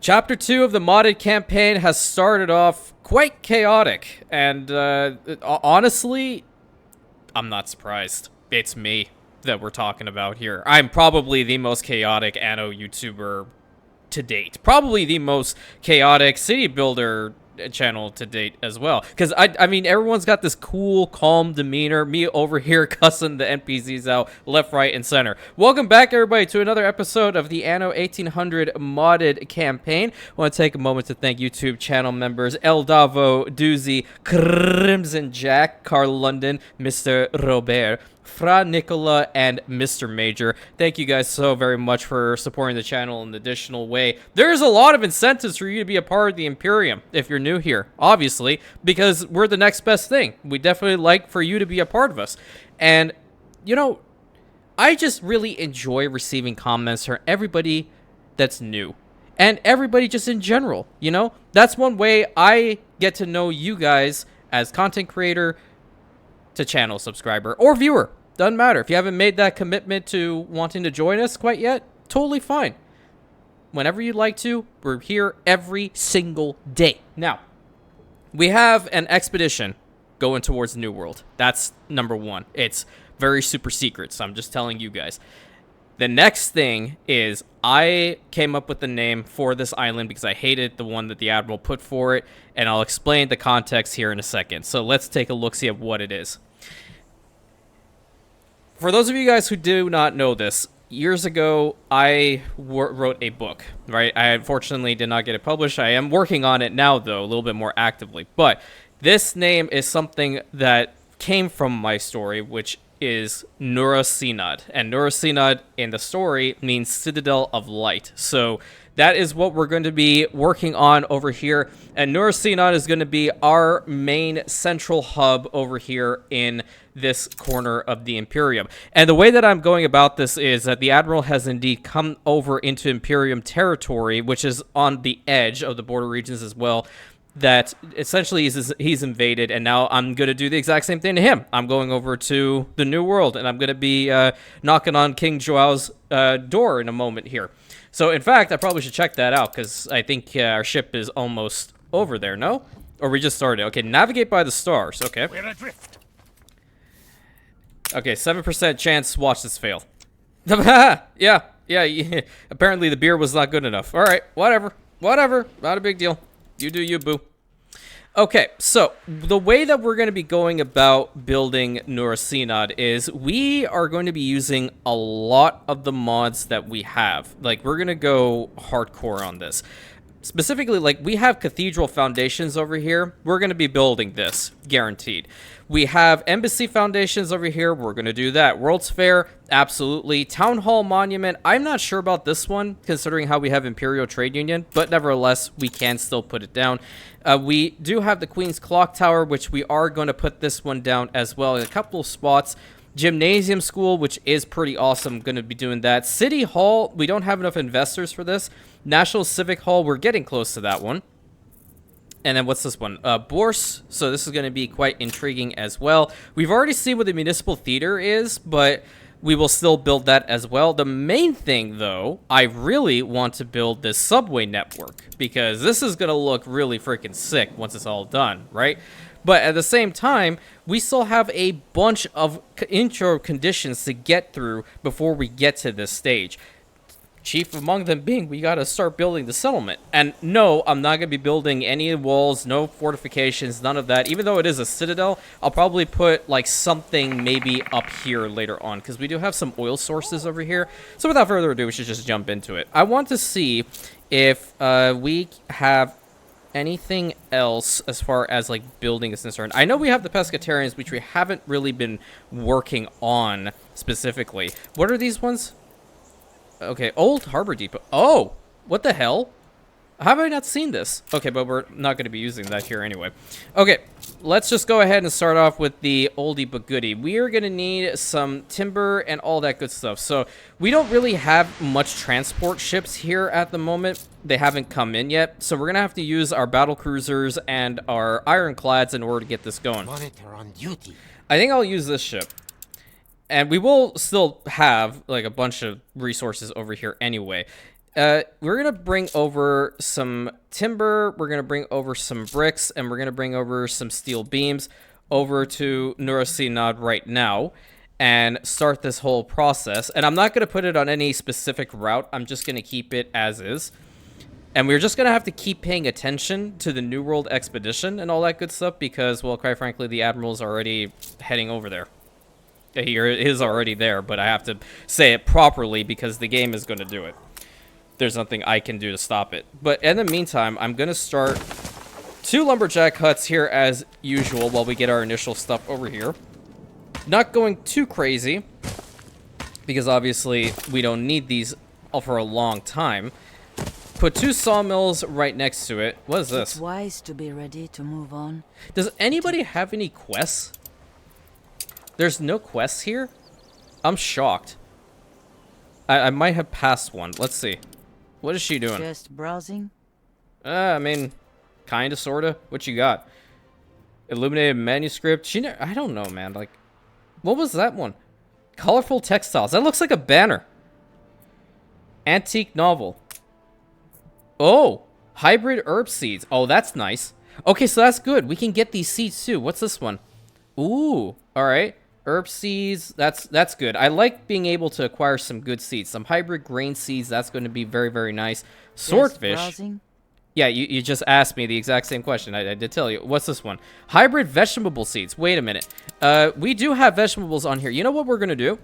Chapter 2 of the modded campaign has started off quite chaotic, and honestly, I'm not surprised. It's me that we're talking about here. I'm probably the most chaotic Anno YouTuber to date. Probably the most chaotic city builder channel to date as well. Because, I mean, everyone's got this cool, calm demeanor. Me over here cussing the NPCs out left, right, and center. Welcome back, everybody, to another episode of the Anno 1800 modded campaign. I want to take a moment to thank YouTube channel members Eldavo, Doozy, Crimson Jack, Carl London, Mr. Robert, Fra Nicola, and Mr. Major. Thank you guys so very much for supporting the channel in an additional way. There's a lot of incentives for you to be a part of the Imperium if you're new here, obviously, because we're the next best thing. We definitely like for you to be a part of us. And, you know, I just really enjoy receiving comments from everybody that's new. And everybody just in general, you know? That's one way I get to know you guys as content creator to channel subscriber or viewer. Doesn't matter. If you haven't made that commitment to wanting to join us quite yet, totally fine. Whenever you'd like to, we're here every single day. Now, we have an expedition going towards New World. That's number one. It's very super secret, so I'm just telling you guys. The next thing is I came up with the name for this island because I hated the one that the Admiral put for it, and I'll explain the context here in a second. So let's take a look-see of what it is. For those of you guys who do not know this, years ago, I wrote a book, right? I unfortunately did not get it published. I am working on it now, though, a little bit more actively. But this name is something that came from my story, which is Nura Sinad. And Nura Sinad in the story means Citadel of Light. So that is what we're going to be working on over here. And Nura Sinad is going to be our main central hub over here in this corner of the Imperium. And the way that I'm going about this is that the Admiral has indeed come over into Imperium territory, which is on the edge of the border regions as well, that essentially he's invaded, and now I'm going to do the exact same thing to him. I'm going over to the New World, and I'm going to be knocking on King Joao's door in a moment here. So, in fact, I probably should check that out, because I think our ship is almost over there, no? Or we just started. Okay, navigate by the stars. Okay. We're adrift. Okay, 7% chance. Watch this fail. Yeah. Apparently the beer was not good enough. All right, whatever. Not a big deal. You do you, boo. Okay, so the way that we're going to be going about building Nura Sinad is we are going to be using a lot of the mods that we have. Like, we're going to go hardcore on this. Specifically, like, we have cathedral foundations over here. We're going to be building this, guaranteed. We have embassy foundations over here. We're going to do that. World's Fair, absolutely. Town Hall Monument, I'm not sure about this one, considering how we have Imperial Trade Union, but nevertheless, we can still put it down. We do have the Queen's Clock Tower, which we are going to put this one down as well in a couple of spots. Gymnasium School, which is pretty awesome. Going to be doing that. City Hall, we don't have enough investors for this. National Civic Hall, we're getting close to that one. And then what's this one? Bourse. So this is going to be quite intriguing as well. We've already seen what the Municipal Theater is, but we will still build that as well. The main thing, though, I really want to build this subway network, because this is going to look really freaking sick once it's all done, right? But at the same time, we still have a bunch of intro conditions to get through before we get to this stage. Chief among them being, we got to start building the settlement. And no, I'm not going to be building any walls, no fortifications, none of that. Even though it is a citadel, I'll probably put like something maybe up here later on, because we do have some oil sources over here. So without further ado, we should just jump into it. I want to see if we have anything else as far as like building is concerned. I know we have the Pescatarians, which we haven't really been working on specifically. What are these ones? Okay, Old Harbor Depot. Oh, what the hell? How have I not seen this? Okay, but we're not going to be using that here anyway. Okay, let's just go ahead and start off with the oldie but goodie. We are going to need some timber and all that good stuff. So we don't really have much transport ships here at the moment. They haven't come in yet. So we're going to have to use our battle cruisers and our ironclads in order to get this going. Monitor on duty. I think I'll use this ship. And we will still have like a bunch of resources over here anyway. We're going to bring over some timber, we're going to bring over some bricks, and we're going to bring over some steel beams over to Nurasinad right now and start this whole process. And I'm not going to put it on any specific route. I'm just going to keep it as is. And we're just going to have to keep paying attention to the New World Expedition and all that good stuff because, well, quite frankly, the Admiral's already heading over there. He is already there, but I have to say it properly because the game is going to do it. There's nothing I can do to stop it. But in the meantime, I'm going to start 2 lumberjack huts here as usual while we get our initial stuff over here. Not going too crazy because obviously we don't need these for a long time. Put 2 sawmills right next to it. What is this? It's wise to be ready to move on. Does anybody have any quests? There's no quests here? I'm shocked. I might have passed one. Let's see. What is she doing? Just browsing? I mean, kinda, sorta. What you got? Illuminated manuscript? I don't know, man. Like, what was that one? Colorful textiles. That looks like a banner. Antique novel. Oh, hybrid herb seeds. Oh, that's nice. Okay, so that's good. We can get these seeds too. What's this one? Ooh, all right. Herb seeds, that's good. I like being able to acquire some good seeds. Some hybrid grain seeds, that's going to be very, very nice. Swordfish. Yeah, you just asked me the exact same question. I did tell you. What's this one? Hybrid vegetable seeds. Wait a minute. We do have vegetables on here. You know what we're going to do?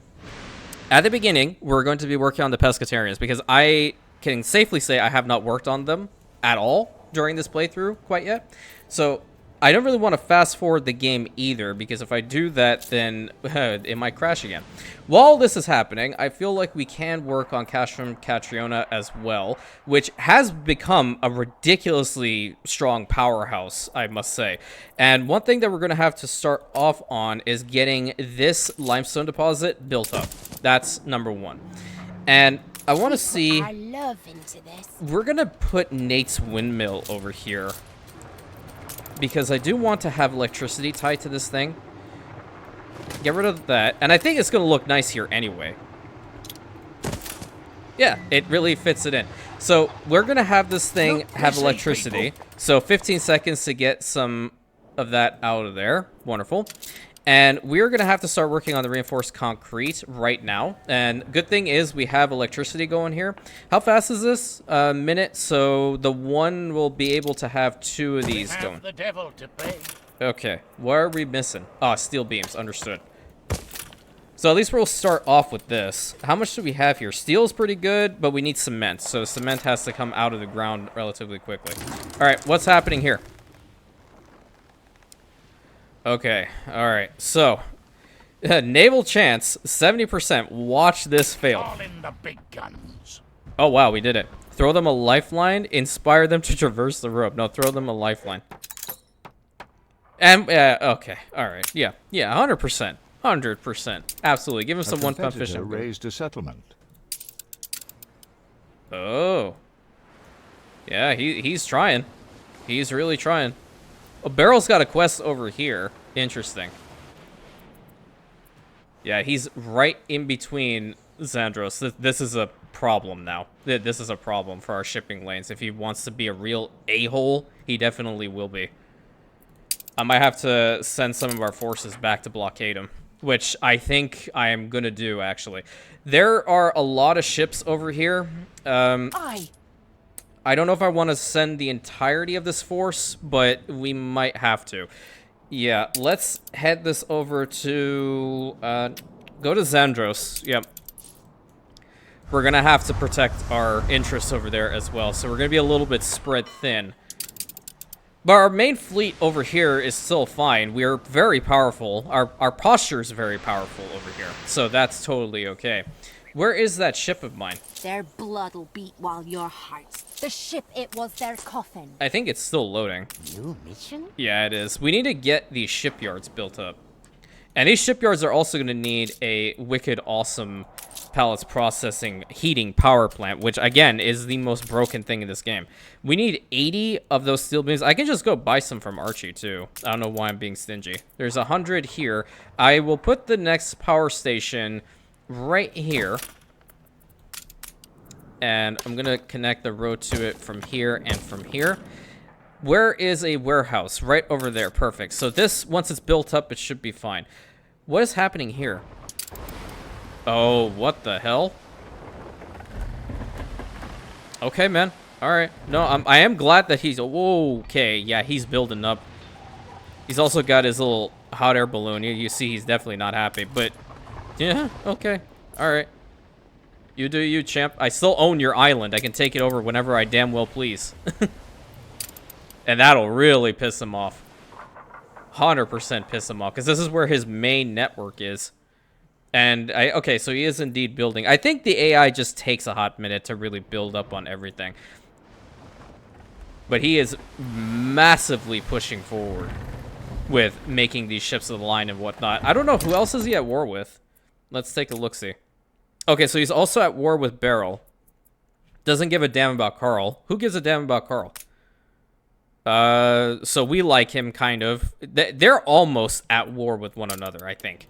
At the beginning, we're going to be working on the Pescatarians because I can safely say I have not worked on them at all during this playthrough quite yet. So I don't really want to fast forward the game either, because if I do that, then it might crash again. While this is happening, I feel like we can work on Castrum Catriona as well, which has become a ridiculously strong powerhouse, I must say. And one thing that we're going to have to start off on is getting this limestone deposit built up. That's number 1. And I want to see... We're going to put Nate's windmill over here, because I do want to have electricity tied to this thing. Get rid of that. And I think it's going to look nice here anyway. Yeah, it really fits it in. So we're going to have this thing have electricity. So 15 seconds to get some of that out of there. Wonderful. And we're going to have to start working on the reinforced concrete right now. And good thing is we have electricity going here. How fast is this? A minute. So the one will be able to have 2 of these going. The devil to pay. Okay. What are we missing? Oh, steel beams. Understood. So at least we'll start off with this. How much do we have here? Steel is pretty good, but we need cement. So cement has to come out of the ground relatively quickly. All right. What's happening here? Okay, alright, so, naval chance, 70%, watch this fail. All in the big guns. Oh wow, we did it. Throw them a lifeline, inspire them to traverse the rope. No, throw them a lifeline. And, okay, alright, yeah, 100%, 100%, absolutely, give him some one-pound fishing. Raised a settlement. Oh. Yeah, he's trying. He's really trying. Oh, Barrel's got a quest over here. Interesting. Yeah, he's right in between Xandros. This is a problem now. This is a problem for our shipping lanes. If he wants to be a real a-hole, he definitely will be. I might have to send some of our forces back to blockade him, which I think I am going to do, actually. There are a lot of ships over here. I don't know if I want to send the entirety of this force, but we might have to. Yeah, let's head this over to... go to Xandros. Yep. We're going to have to protect our interests over there as well, so we're going to be a little bit spread thin. But our main fleet over here is still fine. We're very powerful. Our posture is very powerful over here, so that's totally okay. Where is that ship of mine? Their blood'll beat while your hearts. The ship, it was their coffin. I think it's still loading. New mission? Yeah, it is. We need to get these shipyards built up. And these shipyards are also going to need a wicked awesome pallets processing heating power plant, which again is the most broken thing in this game. We need 80 of those steel beams. I can just go buy some from Archie too. I don't know why I'm being stingy. There's 100 here. I will put the next power station right here. And I'm going to connect the road to it from here and from here. Where is a warehouse? Right over there. Perfect. So this, once it's built up, it should be fine. What is happening here? Oh, what the hell? Okay, man. All right. No, I am glad that he's... Okay, yeah, he's building up. He's also got his little hot air balloon. You see he's definitely not happy, but... Yeah, okay. All right. You do you, champ. I still own your island. I can take it over whenever I damn well please. And that'll really piss him off. 100% piss him off, because this is where his main network is. And okay, so he is indeed building. I think the AI just takes a hot minute to really build up on everything. But he is massively pushing forward with making these ships of the line and whatnot. I don't know, who else is he at war with? Let's take a look-see. Okay, so he's also at war with Beryl. Doesn't give a damn about Carl. Who gives a damn about Carl? So we like him, kind of. They're almost at war with one another, I think.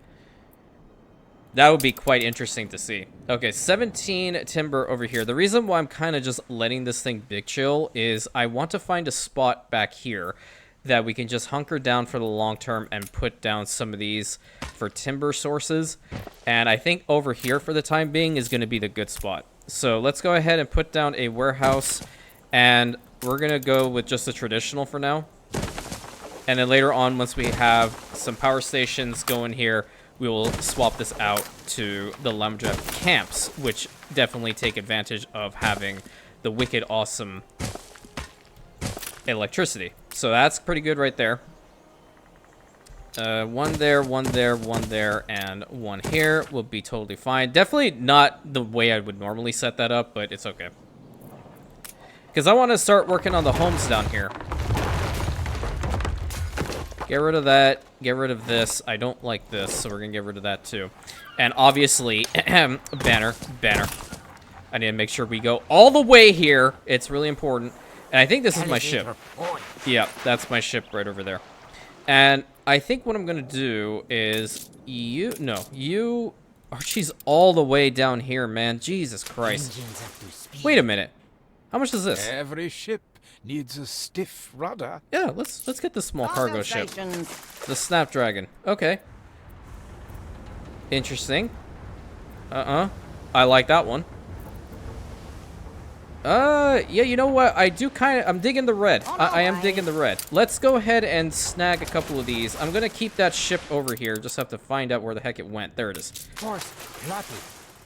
That would be quite interesting to see. Okay, 17 timber over here. The reason why I'm kind of just letting this thing big chill is I want to find a spot back here that we can just hunker down for the long term and put down some of these for timber sources. And I think over here for the time being is going to be the good spot. So let's go ahead and put down a warehouse, and we're going to go with just a traditional for now. And then later on, once we have some power stations going here, we will swap this out to the lumberjack camps, which definitely take advantage of having the wicked awesome electricity. So that's pretty good right there. One there, one there, one there, and one here will be totally fine. Definitely not the way I would normally set that up, but it's okay. Because I want to start working on the homes down here. Get rid of that. Get rid of this. I don't like this, so we're going to get rid of that too. And obviously, banner. I need to make sure we go all the way here. It's really important. And I think this is my ship. Yeah, that's my ship right over there. And I think what I'm going to do is Archie's all the way down here, man. Jesus Christ. Wait a minute. How much is this? Every ship needs a stiff rudder. Yeah, let's get the small cargo ship. The Snapdragon. Okay. Interesting. I like that one. Yeah, you know what? I'm digging the red. I am digging the red. Let's go ahead and snag a couple of these. I'm gonna keep that ship over here. Just have to find out where the heck it went. There it is.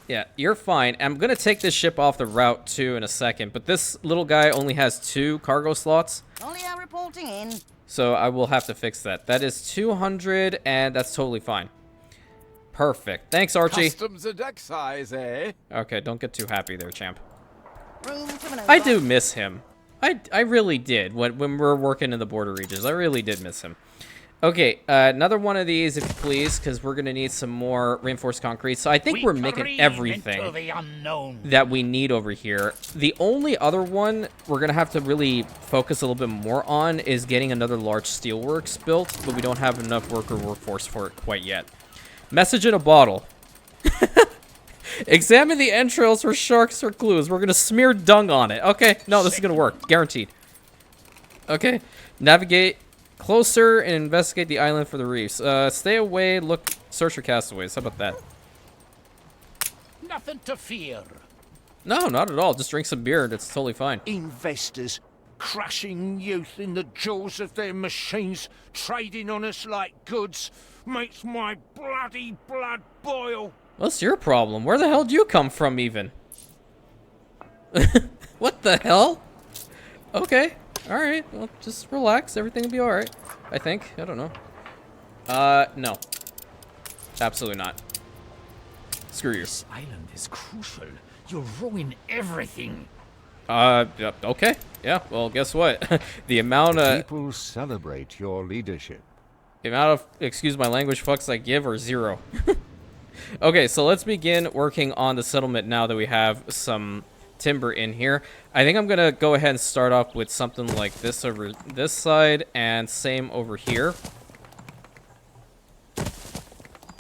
Yeah, you're fine. I'm gonna take this ship off the route too in a second, but this little guy only has 2 cargo slots. Only are reporting in. So I will have to fix that. That is 200, and that's totally fine. Perfect. Thanks, Archie. Customs and excise, eh? Okay, don't get too happy there, champ. Room to maneuver. I do miss him. I really did. When we're working in the border regions, I really did miss him. Okay, another one of these, if you please, because we're going to need some more reinforced concrete. So I think we're making everything that we need over here. The only other one we're going to have to really focus a little bit more on is getting another large steelworks built, but we don't have enough workforce for it quite yet. Message in a bottle. Examine the entrails for sharks or clues. We're going to smear dung on it. Okay, no, this is going to work. Guaranteed. Okay, navigate closer and investigate the island for the reefs. Stay away, search for castaways. How about that? Nothing to fear. No, not at all. Just drink some beer and it's totally fine. Investors crushing youth in the jaws of their machines, trading on us like goods, makes my bloody blood boil. What's your problem? Where the hell do you come from, even? What the hell? Okay. Alright. Well, just relax. Everything will be alright. I think. I don't know. No. Absolutely not. Screw you. This island is crucial. You'll ruin everything. Okay. Yeah, well, guess what? The amount of... People celebrate your leadership. The amount of, excuse my language, fucks I give are 0. Okay, so let's begin working on the settlement now that we have some timber in here. I think I'm going to go ahead and start off with something like this over this side and same over here.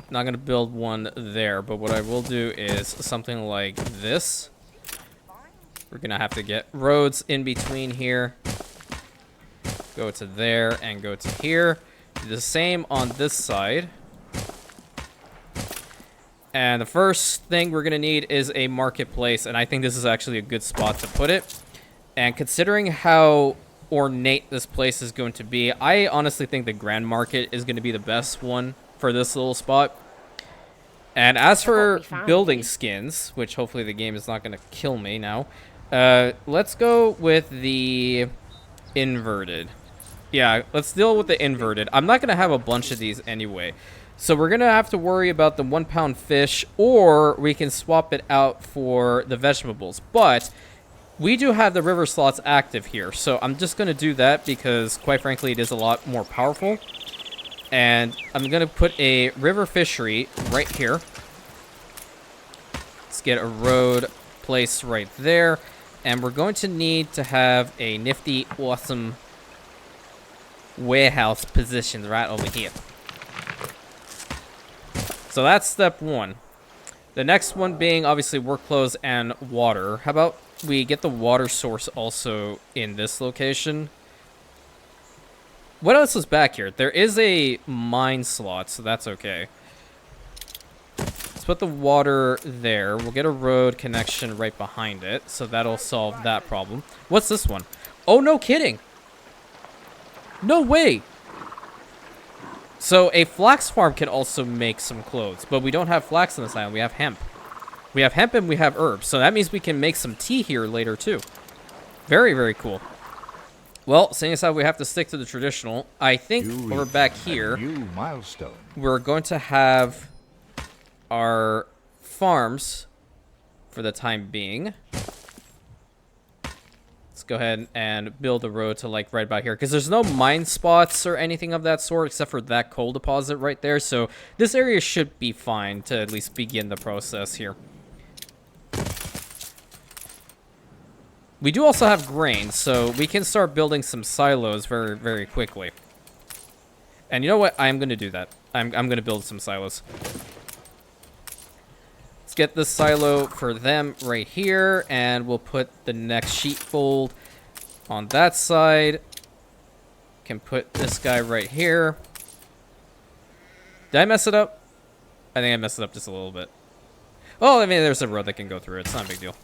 Not going to build one there, but what I will do is something like this. We're gonna have to get roads in between here. Go to there and go to here. Do the same on this side. And the first thing we're gonna need is a marketplace, and I think this is actually a good spot to put it. And considering how ornate this place is going to be, I honestly think the Grand Market is going to be the best one for this little spot. And as for building skins, which hopefully the game is not going to kill me now, let's go with the inverted. Yeah, let's deal with the inverted. I'm not going to have a bunch of these anyway. So we're going to have to worry about the 1 pound fish, or we can swap it out for the vegetables. But we do have the river slots active here, so I'm just going to do that because, quite frankly, it is a lot more powerful. And I'm going to put a river fishery right here. Let's get a road placed right there. And we're going to need to have a nifty, awesome warehouse positioned right over here. So that's step one. The next one being, obviously, work clothes and water. How about we get the water source also in this location? What else is back here? There is a mine slot, so that's okay. Let's put the water there. We'll get a road connection right behind it, so that'll solve that problem. What's this one? Oh, no kidding. No way. So a flax farm can also make some clothes, but we don't have flax on this island. We have hemp. We have hemp and we have herbs, so that means we can make some tea here later too. Very, very cool. Well, seeing as how we have to stick to the traditional, I think over back here, New milestone. we're going to have our farms for the time being. Let's go ahead and build a road to like right by here, because there's no mine spots or anything of that sort except for that coal deposit right there. So this area should be fine to at least begin the process here. We do also have grain, so we can start building some silos very, very quickly. And you know what? I'm going to do that. I'm going to build some silos. Let's get this silo for them right here, and we'll put the next sheepfold on that side. Can put this guy right here. Did I mess it up? I think I messed it up just a little bit. Oh, I mean, there's a road that can go through it. It's not a big deal.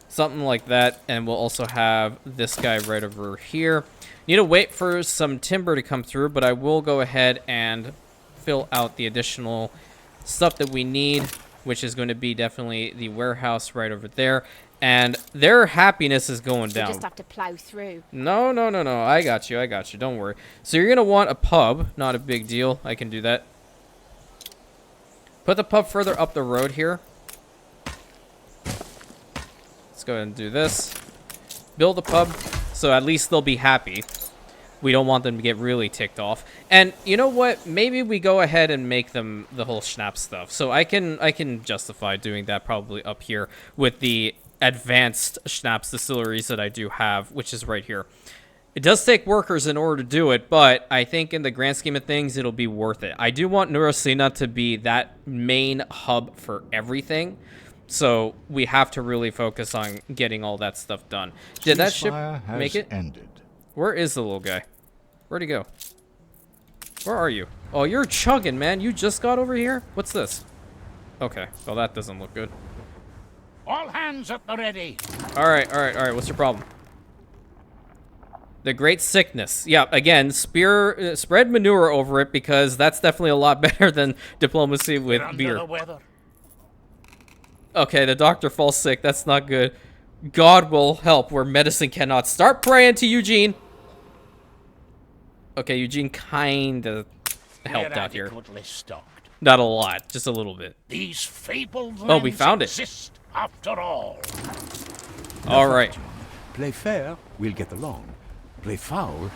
Something like that, and we'll also have this guy right over here. Need to wait for some timber to come through, but I will go ahead and fill out the additional stuff that we need, which is going to be definitely the warehouse right over there. And their happiness is going down. You just have to plow through. No. I got you. Don't worry. So you're going to want a pub. Not a big deal. I can do that. Put the pub further up the road here. Let's go ahead and do this. Build a pub, so at least they'll be happy. We don't want them to get really ticked off. And you know what? Maybe we go ahead and make them the whole schnapps stuff. So I can justify doing that probably up here with the advanced schnapps distilleries that I do have, which is right here. It does take workers in order to do it, but I think in the grand scheme of things, it'll be worth it. I do want Nurasina to be that main hub for everything. So we have to really focus on getting all that stuff done. Did that ship make it? Ended. Where is the little guy? Where'd he go? Where are you? Oh, you're chugging, man. You just got over here? What's this? Okay. Well, that doesn't look good. All hands at the ready. All right. What's your problem? The Great Sickness. Yeah, again, spread manure over it, because that's definitely a lot better than diplomacy with beer. Okay, the doctor falls sick. That's not good. God will help where medicine cannot. Start praying to Eugene. Okay, Eugene kind of helped out here. Stocked. Not a lot, just a little bit. These fabled Oh, we found it. exist after all. All right. Play fair, we'll get along. Play foul,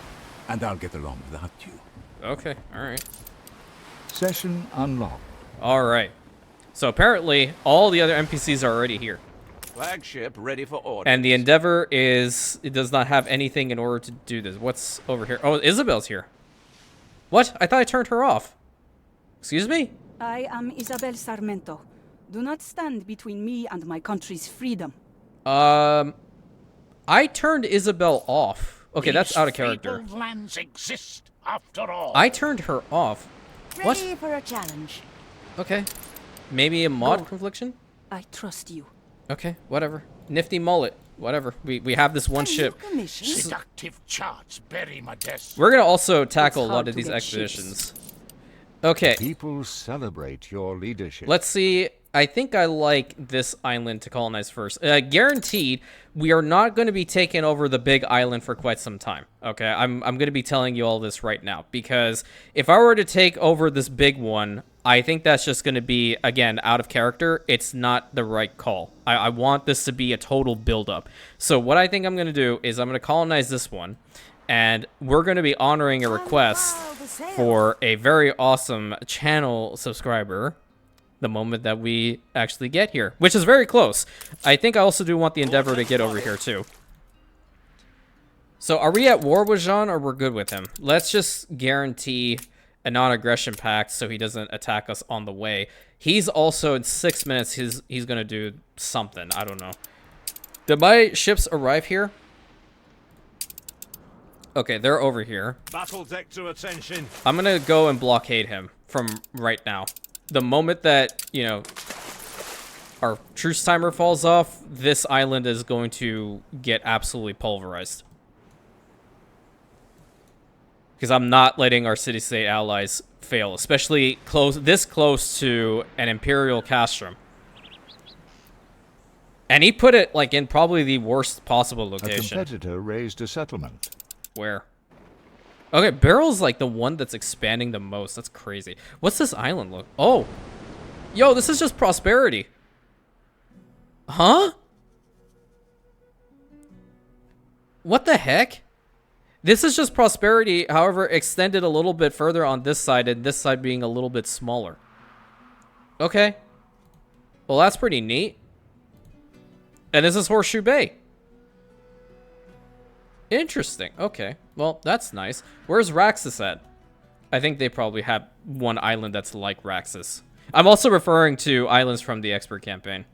and I'll get along without you. Okay, all right. Session unlocked. All right. So apparently, all the other NPCs are already here. Flagship ready for order. And the Endeavour it does not have anything in order to do this. What's over here? Oh, Isabel's here. What? I thought I turned her off. Excuse me? I am Isabel Sarmento, Do not stand between me and my country's freedom. I turned Isabel off. Okay, that's out of character. These fabled lands exist after all. I turned her off. What? Ready for a challenge. Okay. Maybe a mod Go. confliction? I trust you. Okay, whatever. Nifty mullet. Whatever. We have this one A new ship. commission? Seductive charts bury my desk. We're gonna also tackle a It's lot hard of to these get expeditions. Okay, People celebrate your leadership. let's see. I think I like this island to colonize first. Guaranteed, we are not going to be taking over the big island for quite some time. Okay, I'm going to be telling you all this right now, because if I were to take over this big one, I think that's just going to be, again, out of character. It's not the right call. I want this to be a total build-up. So what I think I'm going to do is I'm going to colonize this one, and we're going to be honoring a request for a very awesome channel subscriber the moment that we actually get here, which is very close. I think I also do want the Endeavour to get over here too. So are we at war with Jean, or we're good with him? Let's just guarantee a non-aggression pact so he doesn't attack us on the way. He's also, in 6 minutes, he's gonna do something. I don't know. Did my ships arrive here? Okay, they're over here. Battle deck to attention. I'm gonna go and blockade him from right now. The moment that, you know, our truce timer falls off, this island is going to get absolutely pulverized. Because I'm not letting our city-state allies fail, especially this close to an Imperial castrum. And he put it, like, in probably the worst possible A location. competitor raised a settlement. Where? Okay, Barrel's like the one that's expanding the most. That's crazy. What's this island look? Oh. Yo, this is just prosperity. Huh? What the heck? This is just prosperity, however, extended a little bit further on this side, and this side being a little bit smaller. Okay. Well, that's pretty neat. And this is Horseshoe Bay. Interesting. Okay. Well, that's nice. Where's Raxus at? I think they probably have one island that's like Raxus. I'm also referring to islands from the Expert campaign.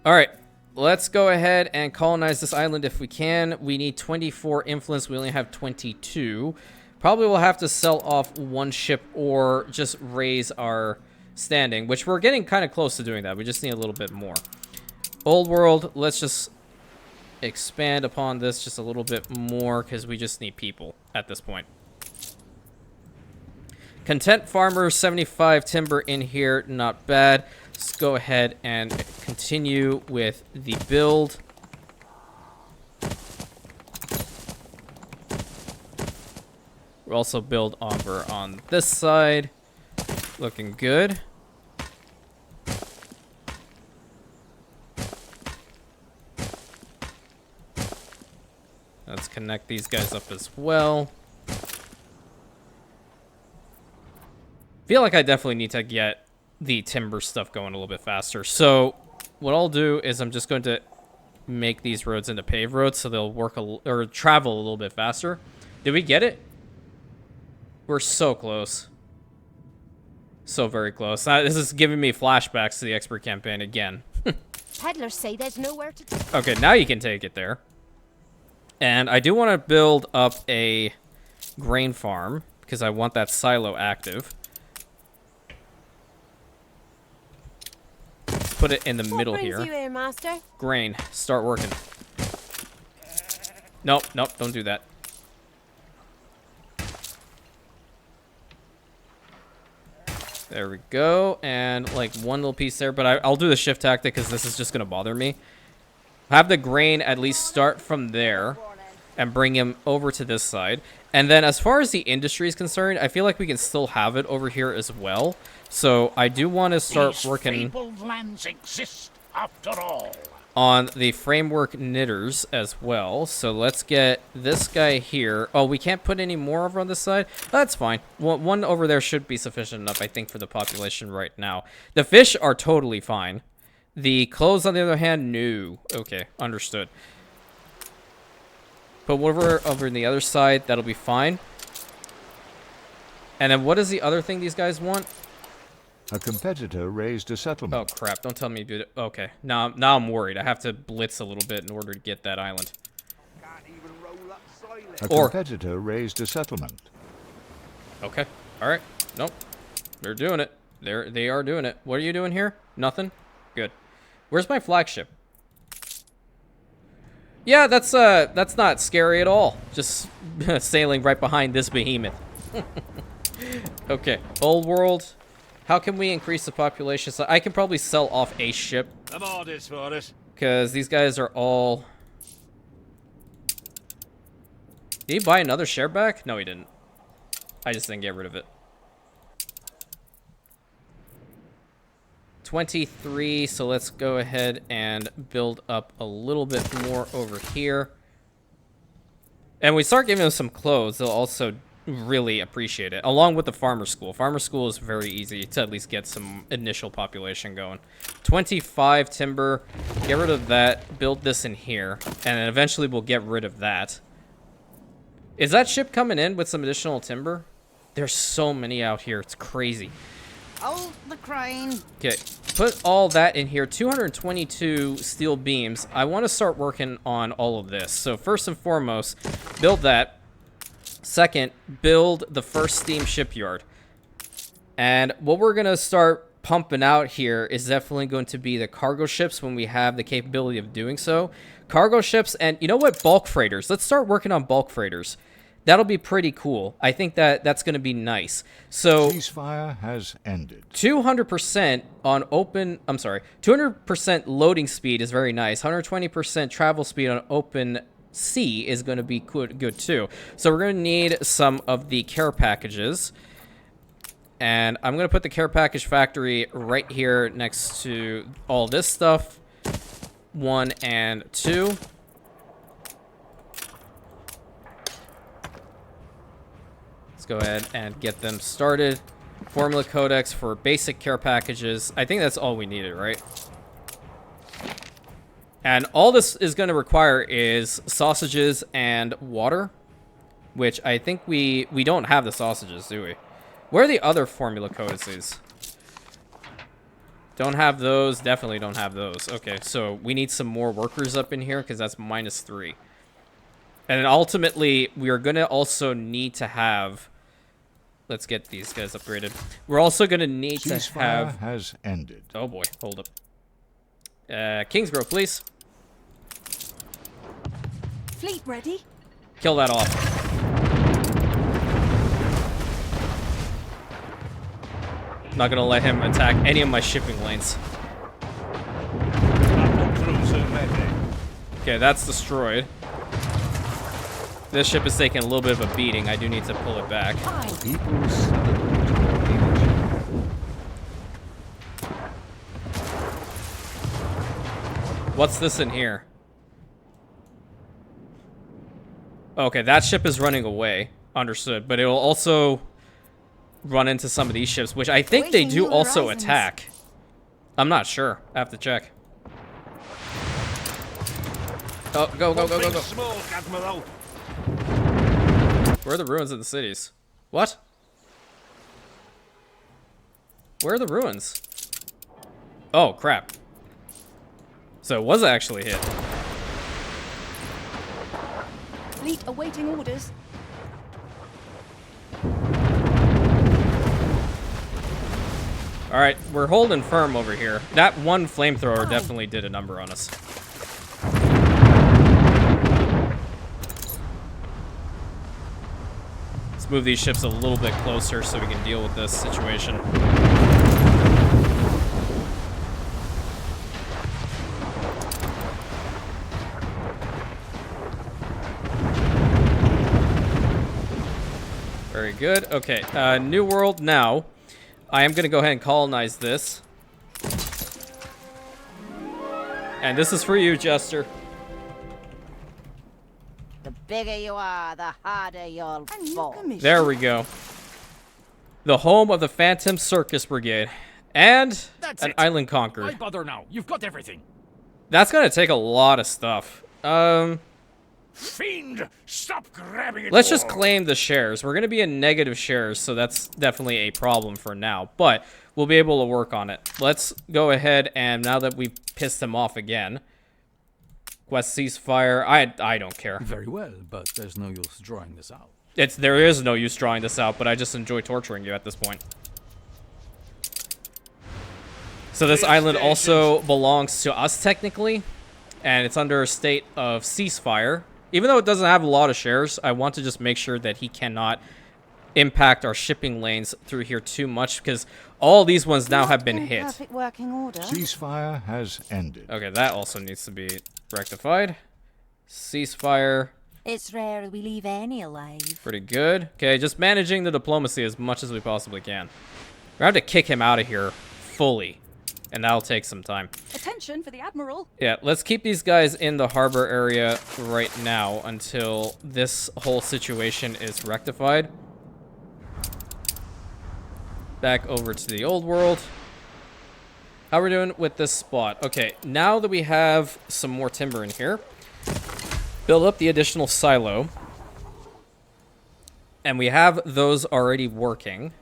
Alright. Let's go ahead and colonize this island if we can. We need 24 influence. We only have 22. Probably will have to sell off one ship or just raise our standing, which we're getting kind of close to doing that. We just need a little bit more. Old World, let's just expand upon this just a little bit more because we just need people at this point. Content Farmer, 75 timber in here, not bad. Let's go ahead and continue with the build. We'll also build over on this side. Looking good. Let's connect these guys up as well. Feel like I definitely need to get the timber stuff going a little bit faster. So what I'll do is I'm just going to make these roads into paved roads so they'll work or travel a little bit faster. Did we get it? We're so close. So very close. This is giving me flashbacks to the Expert campaign again. Peddlers say there's nowhere to take. Okay, now you can take it there. And I do want to build up a grain farm because I want that silo active. Let's put it in the middle here. What brings you here, master? Grain, start working. Nope, nope, don't do that. There we go, and like one little piece there, but I'll do the shift tactic because this is just gonna bother me. Have the grain at least start from there and bring him over to this side. And then as far as the industry is concerned, I feel like we can still have it over here as well. So I do want to start working fabled lands exist after all. on the framework knitters as well. So let's get this guy here. Oh, we can't put any more over on this side? That's fine. One over there should be sufficient enough, I think, for the population right now. The fish are totally fine. The clothes, on the other hand, no. Okay, understood. Put over on the other side. That'll be fine. And then what is the other thing these guys want? A competitor raised a Oh settlement. crap! Don't tell me you did it. Okay, now I'm worried. I have to blitz a little bit in order to get that island. A Or- competitor raised a settlement. Okay. All right. Nope. They're doing it. They are doing it. What are you doing here? Nothing. Good. Where's my flagship? Yeah, that's not scary at all. Just sailing right behind this behemoth. Okay. Old world. How can we increase the population? So I can probably sell off a ship I'm orders for us. because these guys are all. Did he buy another share back? No, he didn't. I just didn't get rid of it. 23, so let's go ahead and build up a little bit more over here. And we start giving them some clothes, they'll also really appreciate it, along with the farmer school. Farmer school is very easy to at least get some initial population going. 25 timber, get rid of that, build this in here, and then eventually we'll get rid of that. Is that ship coming in with some additional timber? There's so many out here, it's crazy. Hold the crane. Okay, put all that in here. 222 steel beams. I want to start working on all of this. So first and foremost, build that. Second, build the first steam shipyard. And what we're going to start pumping out here is definitely going to be the cargo ships when we have the capability of doing so. Cargo ships and, you know what, bulk freighters. Let's start working on bulk freighters. That'll be pretty cool. I think that's going to be nice. So Ceasefire has ended. 200% on open, 200% loading speed is very nice. 120% travel speed on open sea is going to be good too. So we're going to need some of the care packages. And I'm going to put the care package factory right here next to all this stuff. 1 and 2. Let's go ahead and get them started. Formula codex for basic care packages. I think that's all we needed, right? And all this is going to require is sausages and water, which I think we don't have the sausages, do we? Where are the other formula codices? Don't have those. Definitely don't have those. Okay, so we need some more workers up in here because that's -3. And then ultimately, we are going to also need to have... Let's get these guys upgraded. We're also going to need to Ceasefire have... has ended. Oh boy, hold up. Kingsgrove, please. Fleet ready? Kill that off. Not gonna let him attack any of my shipping lanes. Okay, that's destroyed. This ship is taking a little bit of a beating. I do need to pull it back. People celebrate your leadership. What's this in here? Okay, that ship is running away. Understood. But it will also run into some of these ships, which I think they do also attack. I'm not sure. I have to check. Oh, go, go, go, go, go. Where are the ruins of the cities? What? Where are the ruins? Oh, crap. So it was actually hit. Fleet awaiting orders. All right, we're holding firm over here. That one flamethrower definitely did a number on us. Let's move these ships a little bit closer so we can deal with this situation. Very good. Okay, New World now. I am going to go ahead and colonize this. And this is for you, Jester. The bigger you are, the harder you'll A new fall. commission. There we go. The home of the Phantom Circus Brigade. And That's an it. island Why conquered. bother now? You've got everything. That's going to take a lot of stuff. Fiend! Stop grabbing it! Let's just all. claim the shares. We're going to be in negative shares, so that's definitely a problem for now. But we'll be able to work on it. Let's go ahead and now that we've pissed him off again. Quest ceasefire. I don't care. Very well, but there's no use drawing this out. There is no use drawing this out, but I just enjoy torturing you at this point. So this island also belongs to us technically, and it's under a state of ceasefire. Even though it doesn't have a lot of shares, I want to just make sure that he cannot impact our shipping lanes through here too much, because all these ones now have been In hit. perfect working order. Ceasefire has ended. Okay, that also needs to be rectified. Ceasefire. It's rare we leave any alive. Pretty good. Okay, just managing the diplomacy as much as we possibly can. We're going to have to kick him out of here fully, and that'll take some time. Attention for the Admiral. Yeah, let's keep these guys in the harbor area right now until this whole situation is rectified. Back over to the old world. How are we doing with this spot? Okay, now that we have some more timber in here, build up the additional silo. And we have those already working.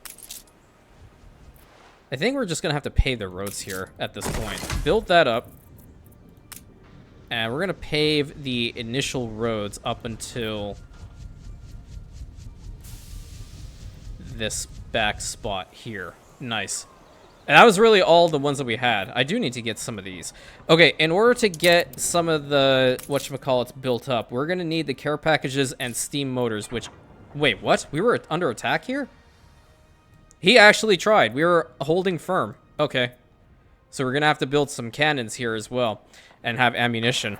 I think we're just going to have to pave the roads here at this point. Build that up. And we're going to pave the initial roads up until this back spot here. Nice. And that was really all the ones that we had. I do need to get some of these. Okay, in order to get some of the whatchamacallits built up, we're going to need the care packages and steam motors, which... Wait, what? We were under attack here? He actually tried. We were holding firm. Okay. So we're going to have to build some cannons here as well and have ammunition.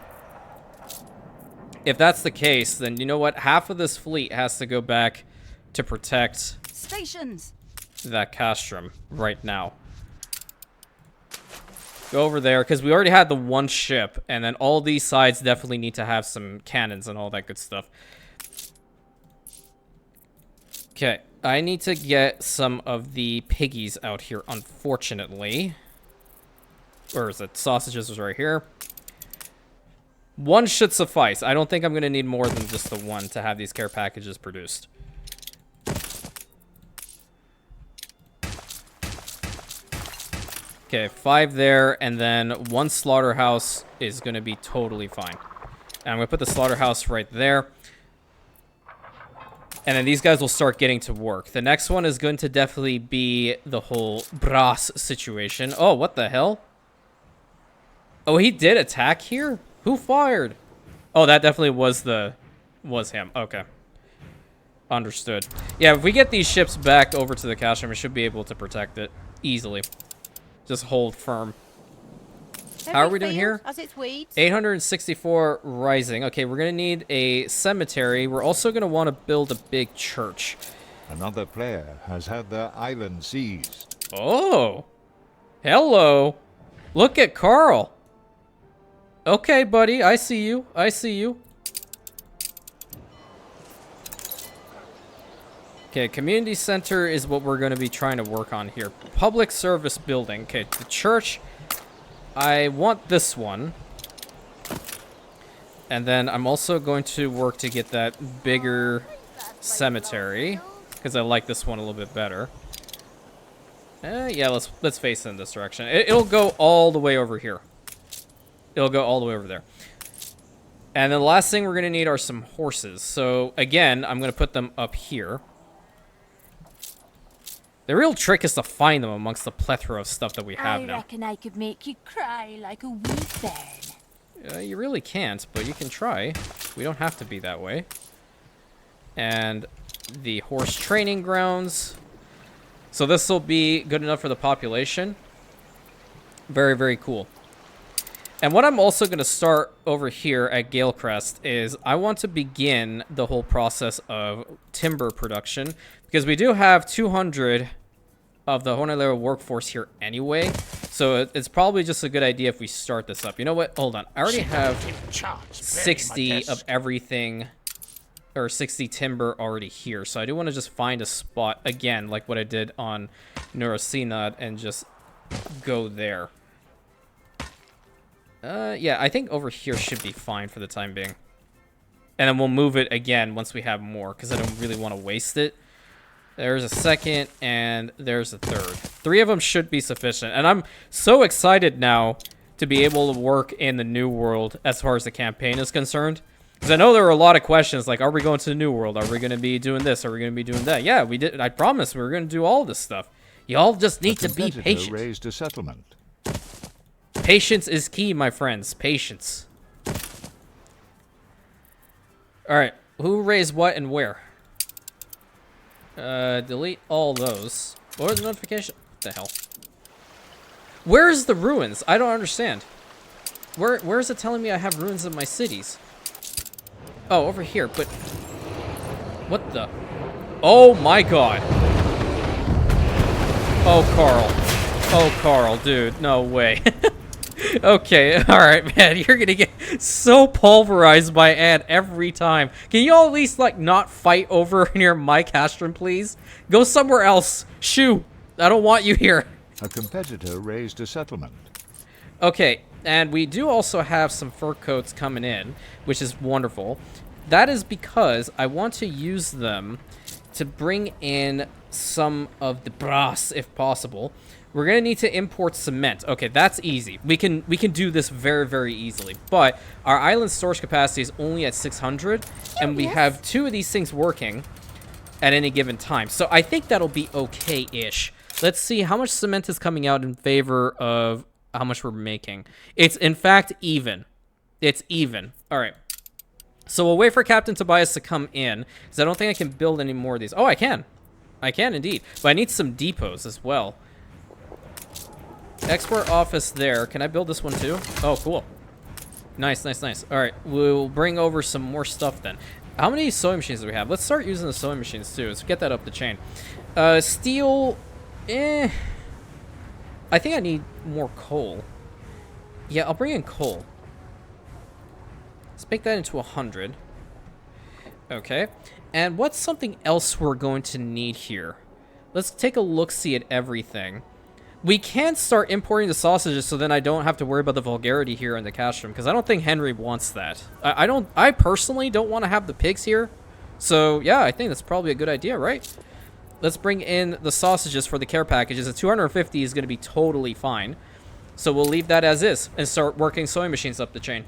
If that's the case, then you know what? Half of this fleet has to go back to protect Stations. that castrum right now. Go over there, because we already had the one ship, and then all these sides definitely need to have some cannons and all that good stuff. Okay, I need to get some of the piggies out here, unfortunately. Where is it? Sausages is right here. One should suffice. I don't think I'm going to need more than just the one to have these care packages produced. Okay, 5 there, and then 1 slaughterhouse is going to be totally fine. And I'm going to put the slaughterhouse right there. And then these guys will start getting to work. The next one is going to definitely be the whole brass situation. Oh, what the hell? Oh, he did attack here? Who fired? Oh, that definitely was him. Okay. Understood. Yeah, if we get these ships back over to the castrum, we should be able to protect it easily. Just hold firm. How are we doing here? As its weeds. 864 rising. Okay, we're going to need a cemetery. We're also going to want to build a big church. Another player has had their island seized. Oh. Hello. Look at Carl. Okay, buddy. I see you. I see you. Okay, community center is what we're going to be trying to work on here. Public service building. Okay, the church. I want this one. And then I'm also going to work to get that bigger cemetery, because I like this one a little bit better. Yeah, let's face it in this direction. It'll go all the way over here. It'll go all the way over there. And then the last thing we're going to need are some horses. So, again, I'm going to put them up here. The real trick is to find them amongst the plethora of stuff that we have I now. reckon I could make you cry like a wee bairn. You really can't, but you can try. We don't have to be that way. And the horse training grounds. So this will be good enough for the population. Very, very cool. And what I'm also going to start over here at Galecrest is I want to begin the whole process of timber production, because we do have 200 of the Honolulu workforce here anyway. So it's probably just a good idea if we start this up. You know what? Hold on. I already have 60 of everything, or 60 timber already here. So I do want to just find a spot, again, like what I did on Nurasinad, and just go there. Yeah, I think over here should be fine for the time being. And then we'll move it again once we have more, because I don't really want to waste it. There's a second, and there's a third. 3 of them should be sufficient. And I'm so excited now to be able to work in the New World as far as the campaign is concerned. Because I know there are a lot of questions, like, are we going to the New World? Are we going to be doing this? Are we going to be doing that? Yeah, we did. I promised we were going to do all this stuff. Y'all just need to be patient. Raised a settlement. Patience is key, my friends. Patience. Alright, who raised what and where? Delete all those. What was the notification? What the hell? Where's the ruins? I don't understand. Where is it telling me I have ruins in my cities? Oh, over here, but... What the... Oh my god. Oh, Carl. Oh, Carl, dude. No way. Okay, alright, man. You're gonna get so pulverized by Ant every time. Can you all at least, like, not fight over near my castrum, please? Go somewhere else. Shoo. I don't want you here. A competitor raised a settlement. Okay, and we do also have some fur coats coming in, which is wonderful. That is because I want to use them to bring in some of the brass, if possible. We're gonna need to import cement. Okay, that's easy. We can do this very, very easily. But our island storage capacity is only at 600, and we have 2 of these things working at any given time. So I think that'll be okay-ish. Let's see how much cement is coming out in favor of how much we're making. It's in fact even. It's even. All right. So we'll wait for Captain Tobias to come in, because I don't think I can build any more of these. Oh, I can. I can indeed. But I need some depots as well. Export office there. Can I build this one too? Oh, cool. Nice, nice, nice. All right, we'll bring over some more stuff then. How many sewing machines do we have? Let's start using the sewing machines too. Let's get that up the chain. Steel, I think I need more coal. Yeah, I'll bring in coal. Let's make that into 100. Okay. And what's something else we're going to need here? Let's take a look-see at everything. We can start importing the sausages, so then I don't have to worry about the vulgarity here in the castrum, because I don't think Henry wants that. I personally don't want to have the pigs here. So yeah, I think that's probably a good idea, right? Let's bring in the sausages for the care packages. The 250 is going to be totally fine. So we'll leave that as is and start working sewing machines up the chain.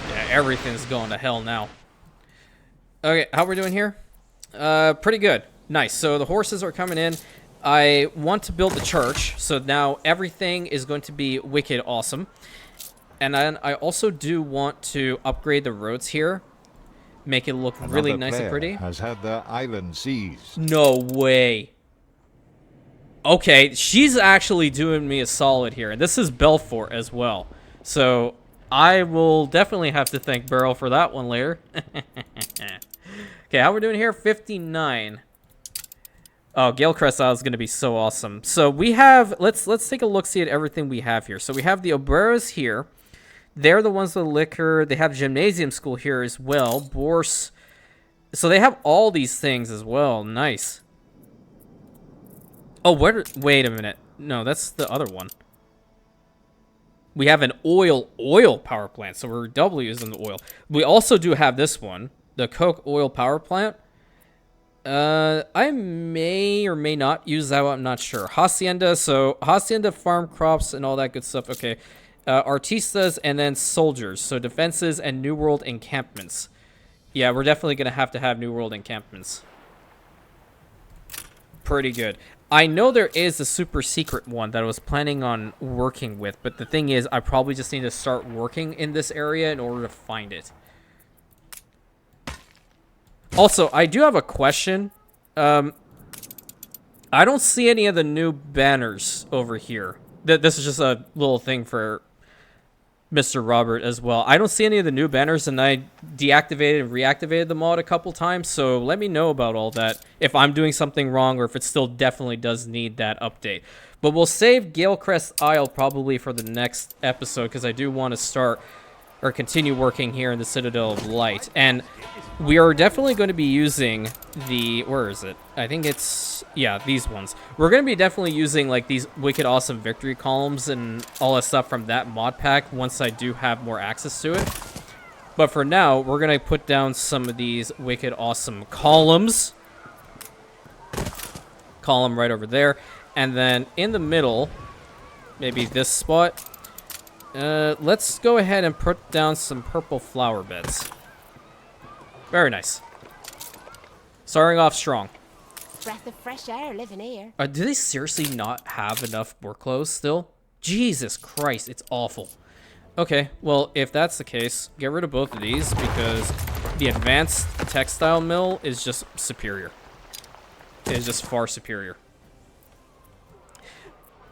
Yeah, everything's going to hell now. Okay, how we're doing here? Pretty good. Nice. So the horses are coming in. I want to build the church, so now everything is going to be wicked awesome. And then I also do want to upgrade the roads here, make it look really nice and pretty. Has had their island seized. No way. Okay, she's actually doing me a solid here, and this is Belfort as well. So I will definitely have to thank Beryl for that one later. Okay, how we're doing here? 59. Oh, Galecrest Isle is going to be so awesome. So we have, let's take a look-see at everything we have here. So we have the Obreros here. They're the ones with liquor. They have Gymnasium School here as well. Bourse. So they have all these things as well. Nice. Oh, wait a minute. No, that's the other one. We have an oil power plant. So we're doubly using the oil. We also do have this one, the Coke oil power plant. I may or may not use that one. I'm not sure. Hacienda. So Hacienda farm crops and all that good stuff. Okay. Artistas and then soldiers. So defenses and New World encampments. Yeah, we're definitely going to have New World encampments. Pretty good. I know there is a super secret one that I was planning on working with, but the thing is, I probably just need to start working in this area in order to find it. Also, I do have a question. I don't see any of the new banners over here. This is just a little thing for Mr. Robert as well. I don't see any of the new banners, and I deactivated and reactivated the mod a couple times, so let me know about all that, if I'm doing something wrong or if it still definitely does need that update. But we'll save Galecrest Isle probably for the next episode, because I do want to start or continue working here in the Citadel of Light. And we are definitely going to be using the, where is it? I think it's, yeah, these ones. We're going to be definitely using like these wicked awesome victory columns and all that stuff from that mod pack once I do have more access to it. But for now, we're going to put down some of these wicked awesome columns. Column right over there. And then in the middle, maybe this spot, let's go ahead and put down some purple flower beds. Very nice. Starting off strong. Breath of fresh air living here. Do they seriously not have enough work clothes still? Jesus Christ, it's awful. Okay, well, if that's the case, get rid of both of these because the advanced textile mill is just superior. It is just far superior.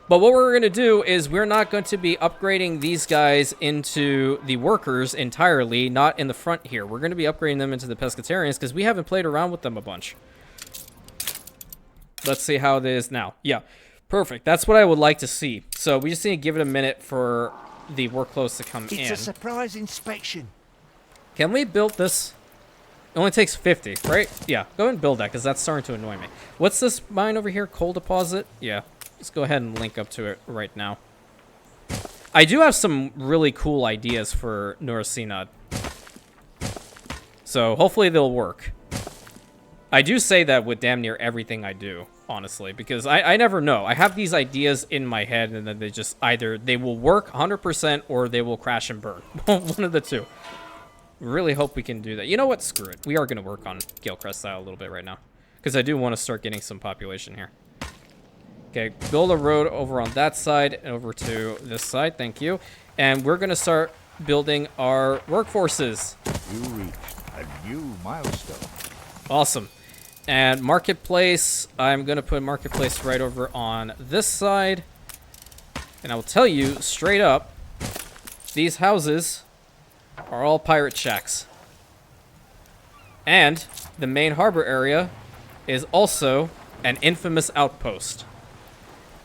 But what we're going to do is we're not going to be upgrading these guys into the workers entirely, not in the front here. We're going to be upgrading them into the Pescatarians because we haven't played around with them a bunch. Let's see how it is now. Yeah, perfect. That's what I would like to see. So we just need to give it a minute for the work clothes to come in. It's a surprise inspection. Can we build this? It only takes 50, right? Yeah, go ahead and build that because that's starting to annoy me. What's this mine over here? Coal deposit? Yeah. Let's go ahead and link up to it right now. I do have some really cool ideas for Norasinad. So hopefully they'll work. I do say that with damn near everything I do, honestly, because I never know. I have these ideas in my head and then they just either they will work 100% or they will crash and burn. One of the two. Really hope we can do that. You know what? Screw it. We are going to work on Galecrest style a little bit right now because I do want to start getting some population here. Okay, build a road over on that side and over to this side. Thank you. And we're going to start building our workforces. You reached a new milestone. Awesome. And marketplace, I'm going to put marketplace right over on this side. And I will tell you straight up, these houses are all pirate shacks. And the main harbor area is also an infamous outpost.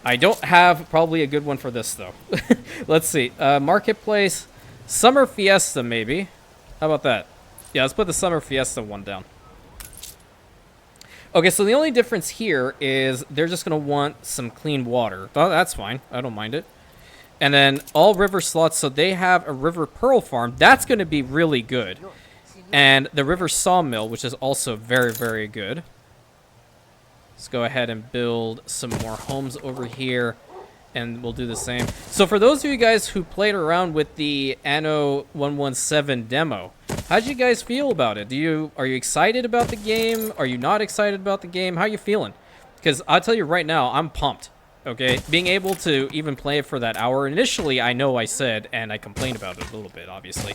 I don't have probably a good one for this, though. Let's see. Marketplace. Summer Fiesta, maybe. How about that? Yeah, let's put the Summer Fiesta one down. Okay, so the only difference here is they're just going to want some clean water. Oh, that's fine. I don't mind it. And then all river slots, so they have a river pearl farm. That's going to be really good. And the river sawmill, which is also very, very good. Let's go ahead and build some more homes over here, and we'll do the same. So for those of you guys who played around with the Anno 117 demo, how did you guys feel about it? Are you excited about the game? Are you not excited about the game? How are you feeling? Because I'll tell you right now, I'm pumped. Okay, being able to even play it for that hour. Initially, I know I said, and I complained about it a little bit, obviously,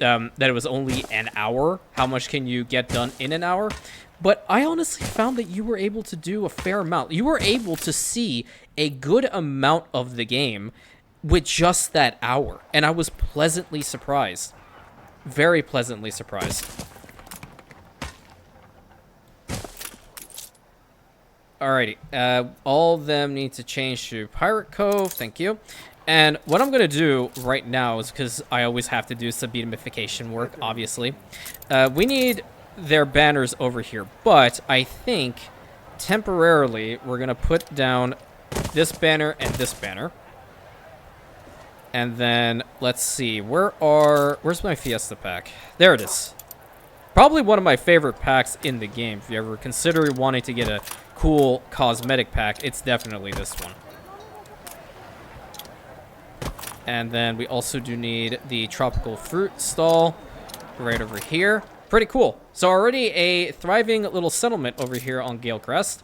that it was only an hour. How much can you get done in an hour? But I honestly found that you were able to do a fair amount. You were able to see a good amount of the game with just that hour. And I was pleasantly surprised. Very pleasantly surprised. Alrighty. All of them need to change to Pirate Cove. Thank you. And what I'm going to do right now is, because I always have to do some beamification work, obviously. We need their banners over here, but I think temporarily we're gonna put down this banner and this banner, and then let's see, where's my Fiesta pack? There it is. Probably one of my favorite packs in the game. If you ever consider wanting to get a cool cosmetic pack, it's definitely this one. And then we also do need the tropical fruit stall right over here. Pretty cool. So already a thriving little settlement over here on Galecrest.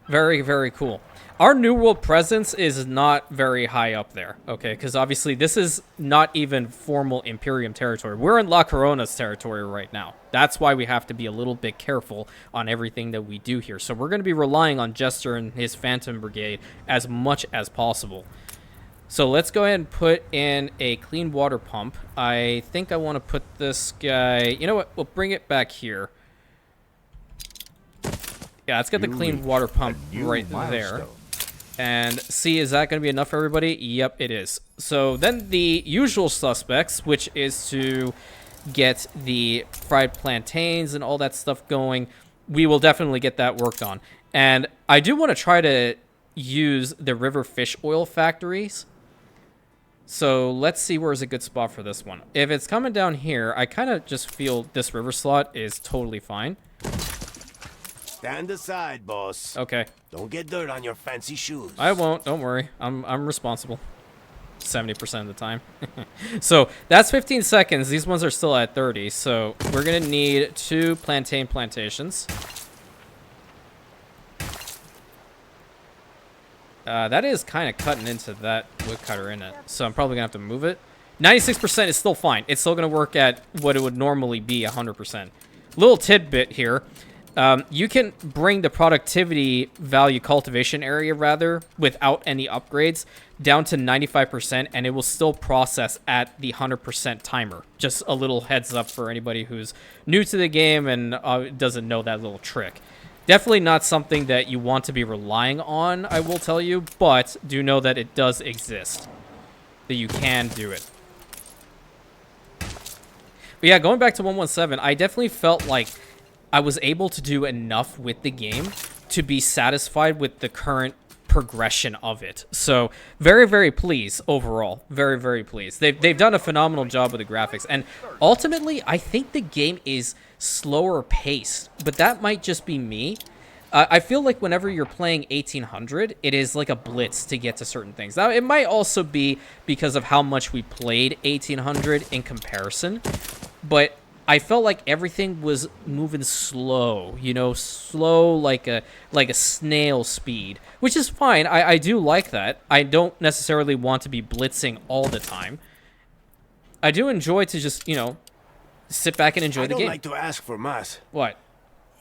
Very, very cool. Our New World presence is not very high up there, okay? Because obviously this is not even formal Imperium territory. We're in La Corona's territory right now. That's why we have to be a little bit careful on everything that we do here. So we're going to be relying on Jester and his Phantom Brigade as much as possible. So let's go ahead and put in a clean water pump. I think I want to put this guy... You know what? We'll bring it back here. Yeah, let's get the clean water pump right there. And see, is that going to be enough for everybody? Yep, it is. So then the usual suspects, which is to get the fried plantains and all that stuff going, we will definitely get that worked on. And I do want to try to use the river fish oil factories. So let's see where's a good spot for this one. If it's coming down here, I kind of just feel this river slot is totally fine. Stand aside, boss. Okay. Don't get dirt on your fancy shoes. I won't. Don't worry. I'm responsible. 70% of the time. So that's 15 seconds. These ones are still at 30. So we're going to need 2 plantain plantations. That is kind of cutting into that woodcutter in it. So I'm probably going to have to move it. 96% is still fine. It's still going to work at what it would normally be, 100%. Little tidbit here. You can bring the productivity value cultivation area, rather, without any upgrades, down to 95%, and it will still process at the 100% timer. Just a little heads up for anybody who's new to the game and doesn't know that little trick. Definitely not something that you want to be relying on, I will tell you, but do know that it does exist, that you can do it. But yeah, going back to 117, I definitely felt like I was able to do enough with the game to be satisfied with the current progression of it. So very, very pleased overall. Very, very pleased. They've done a phenomenal job with the graphics. And ultimately, I think the game is slower paced. But that might just be me. I feel like whenever you're playing 1800, it is like a blitz to get to certain things. Now, it might also be because of how much we played 1800 in comparison. But I felt like everything was moving slow, you know, slow like a snail speed, which is fine. I do like that. I don't necessarily want to be blitzing all the time. I do enjoy to just, you know, sit back and enjoy the game. I don't like to ask for mas. What?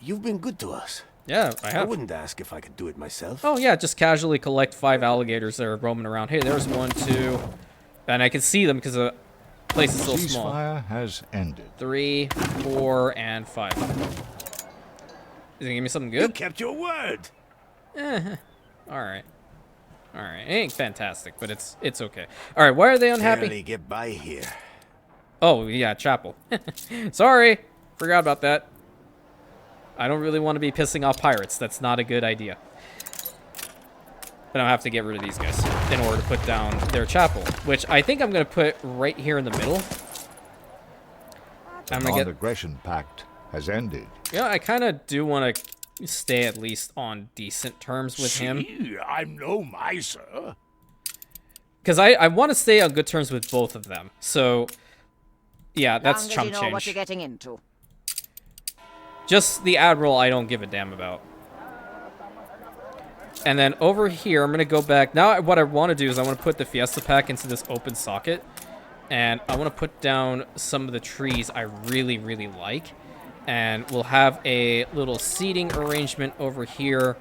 You've been good to us. Yeah, I have. I wouldn't ask if I could do it myself. Oh, yeah, just casually collect 5 alligators that are roaming around. Hey, there's 1, 2, and I can see them because the place is so small. Ceasefire has ended. 3, 4, and 5. Is it gonna give me something You good? kept your word. Alright. Alright. It ain't fantastic, but it's okay. Alright, why are they unhappy? Barely get by here. Oh, yeah, chapel. Sorry. Forgot about that. I don't really want to be pissing off pirates. That's not a good idea. But I'll have to get rid of these guys in order to put down their chapel, which I think I'm going to put right here in the middle. The non-aggression pact has ended. Yeah, I kind of do want to stay at least on decent terms with him. I'm no miser. Because I want to stay on good terms with both of them. So, yeah, that's Long as chump you know change. what you're getting into. Just the Admiral I don't give a damn about. And then over here, I'm going to go back. Now what I want to do is I want to put the Fiesta Pack into this open socket. And I want to put down some of the trees I really, really like. And we'll have a little seating arrangement over here.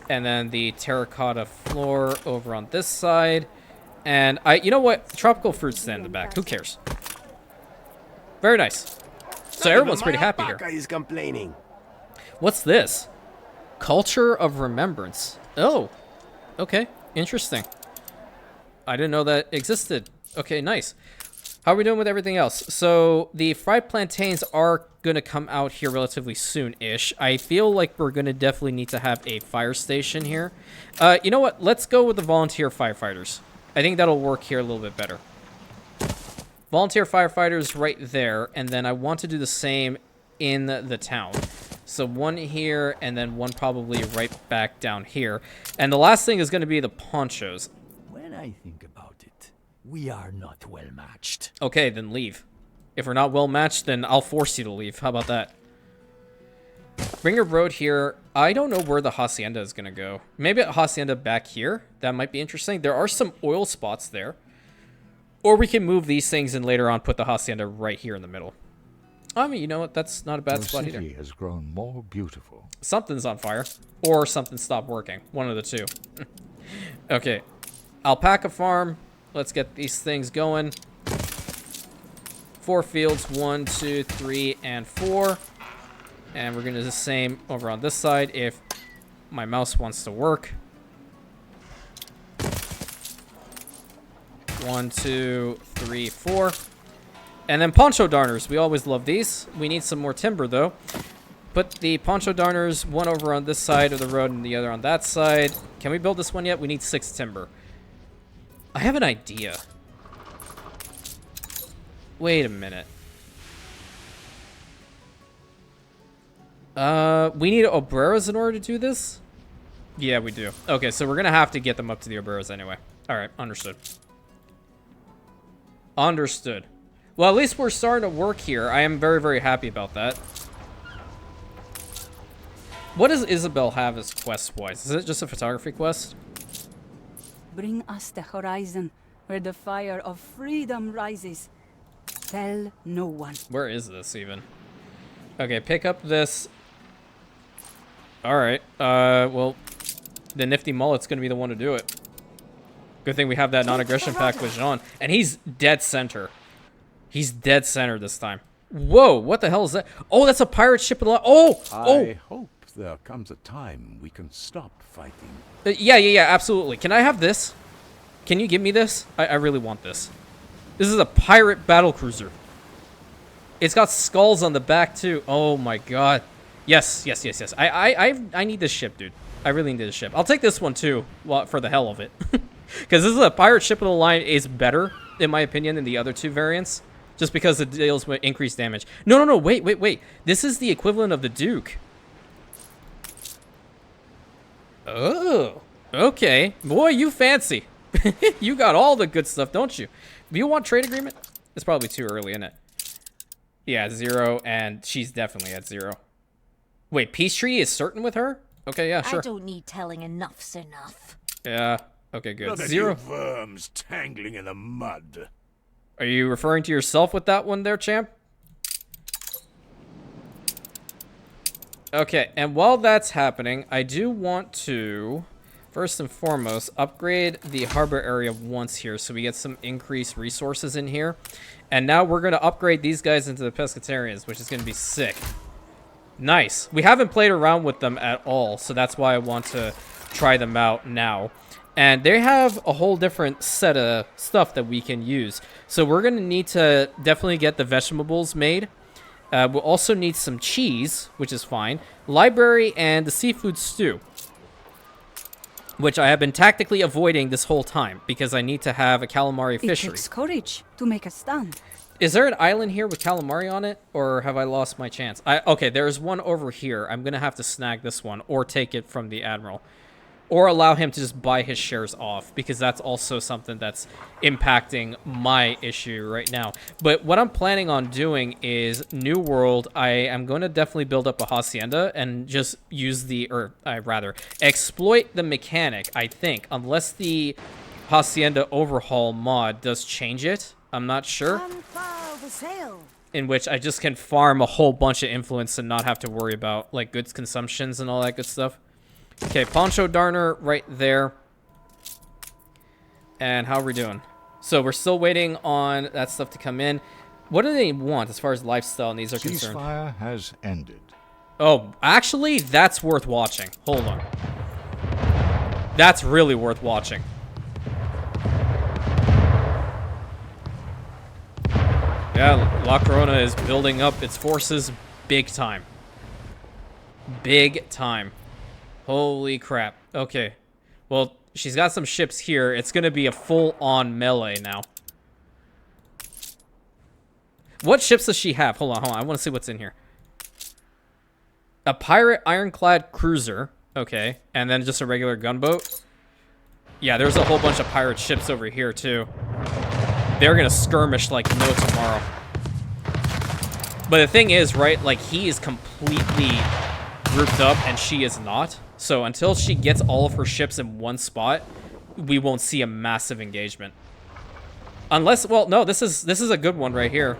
And then the terracotta floor over on this side. And you know what? Tropical fruit stand in the back. Who cares? Very nice. So everyone's pretty happy here. Is complaining. What's this? Culture of Remembrance. Oh, okay. Interesting. I didn't know that existed. Okay, nice. How are we doing with everything else? So the fried plantains are going to come out here relatively soon-ish. I feel like we're going to definitely need to have a fire station here. You know what? Let's go with the volunteer firefighters. I think that'll work here a little bit better. Volunteer firefighters right there, and then I want to do the same in the town. So 1 here, and then 1 probably right back down here. And the last thing is going to be the ponchos. When I think about it, we are not well matched. Okay, then leave. If we're not well matched, then I'll force you to leave. How about that? Bringer Road here. I don't know where the hacienda is going to go. Maybe a hacienda back here. That might be interesting. There are some oil spots there. Or we can move these things and later on put the hacienda right here in the middle. I mean, you know what? That's not a bad spot either. The city has grown more beautiful. Something's on fire. Or something stopped working. One of the two. Okay. Alpaca farm. Let's get these things going. 4 fields. 1, 2, 3, and 4. And we're going to do the same over on this side if my mouse wants to work. 1, 2, 3, 4. And then poncho darners. We always love these. We need some more timber, though. Put the poncho darners, one over on this side of the road and the other on that side. Can we build this one yet? We need 6 timber. I have an idea. Wait a minute. We need obreras in order to do this? Yeah, we do. Okay, so we're gonna have to get them up to the obreras anyway. Alright, understood. Understood. Well, at least we're starting to work here. I am very, very happy about that. What does Isabel have as quest-wise? Is it just a photography quest? Bring us the horizon, where the fire of freedom rises. Tell no one. Where is this even? Okay, pick up this. Alright, well, the nifty mullet's gonna be the one to do it. Good thing we have that non-aggression pact with Jean. And he's dead center. He's dead center this time. Whoa, what the hell is that? Oh, that's a pirate ship. Oh! I hope there comes a time we can stop fighting. Yeah, absolutely. Can I have this? Can you give me this? I really want this. This is a pirate battle cruiser. It's got skulls on the back, too. Oh, my God. Yes. I need this ship, dude. I really need this ship. I'll take this one, too, for the hell of it. Because this is a pirate ship of the line is better, in my opinion, than the other 2 variants. Just because it deals with increased damage. No, wait. This is the equivalent of the Duke. Oh, okay. Boy, you fancy. You got all the good stuff, don't you? Do you want trade agreement? It's probably too early, isn't it? Yeah, 0, and she's definitely at 0. Wait, peace tree is certain with her? Okay, yeah, sure. I don't need telling. Enough's enough. Yeah, okay, good. Look at 0. you worms tangling in the mud. Are you referring to yourself with that one there, champ? Okay, and while that's happening, I do want to, first and foremost, upgrade the harbor area once here so we get some increased resources in here. And now we're going to upgrade these guys into the Pescatarians, which is going to be sick. Nice. We haven't played around with them at all, so that's why I want to try them out now. And they have a whole different set of stuff that we can use. So we're going to need to definitely get the vegetables made. We'll also need some cheese, which is fine. Library and the seafood stew. Which I have been tactically avoiding this whole time. Because I need to have a calamari fishery. It takes courage to make a stand. Is there an island here with calamari on it? Or have I lost my chance? Okay, there's one over here. I'm going to have to snag this one. Or take it from the admiral. Or allow him to just buy his shares off, because that's also something that's impacting my issue right now. But what I'm planning on doing is New World. I am going to definitely build up a hacienda and just use exploit the mechanic, I think. Unless the hacienda overhaul mod does change it. I'm not sure. In which I just can farm a whole bunch of influence and not have to worry about like goods consumptions and all that good stuff. Okay, poncho darner right there. And how are we doing? So we're still waiting on that stuff to come in. What do they want as far as lifestyle needs are concerned? Ceasefire has ended. Oh, actually, that's worth watching. Hold on. That's really worth watching. Yeah, La Corona is building up its forces big time. Big time. Holy crap. Okay. Well, she's got some ships here. It's going to be a full-on melee now. What ships does she have? Hold on. I want to see what's in here. A pirate ironclad cruiser. Okay. And then just a regular gunboat. Yeah, there's a whole bunch of pirate ships over here, too. They're going to skirmish like no tomorrow. But the thing is, right, like, he is completely grouped up and she is not. So until she gets all of her ships in one spot, we won't see a massive engagement. Unless, well, no, this is a good one right here.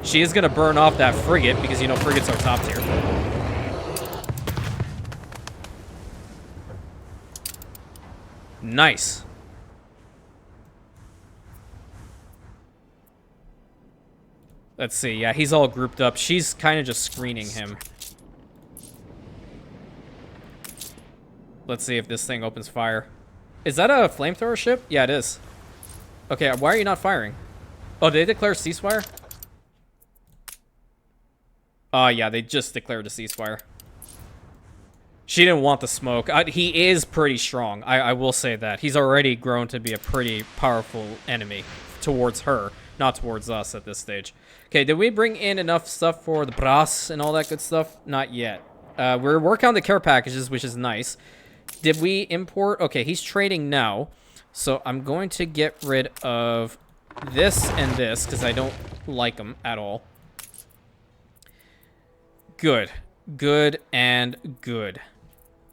She is going to burn off that frigate because, you know, frigates are top tier. Nice. Let's see. Yeah, he's all grouped up. She's kind of just screening him. Let's see if this thing opens fire. Is that a flamethrower ship? Yeah, it is. Okay, why are you not firing? Oh, did they declare ceasefire? Oh, yeah, they just declared a ceasefire. She didn't want the smoke. He is pretty strong. I will say that. He's already grown to be a pretty powerful enemy towards her, not towards us at this stage. Okay, did we bring in enough stuff for the brass and all that good stuff? Not yet. We're working on the care packages, which is nice. Did we import? Okay, he's trading now. So I'm going to get rid of this and this because I don't like them at all. Good. Good and good.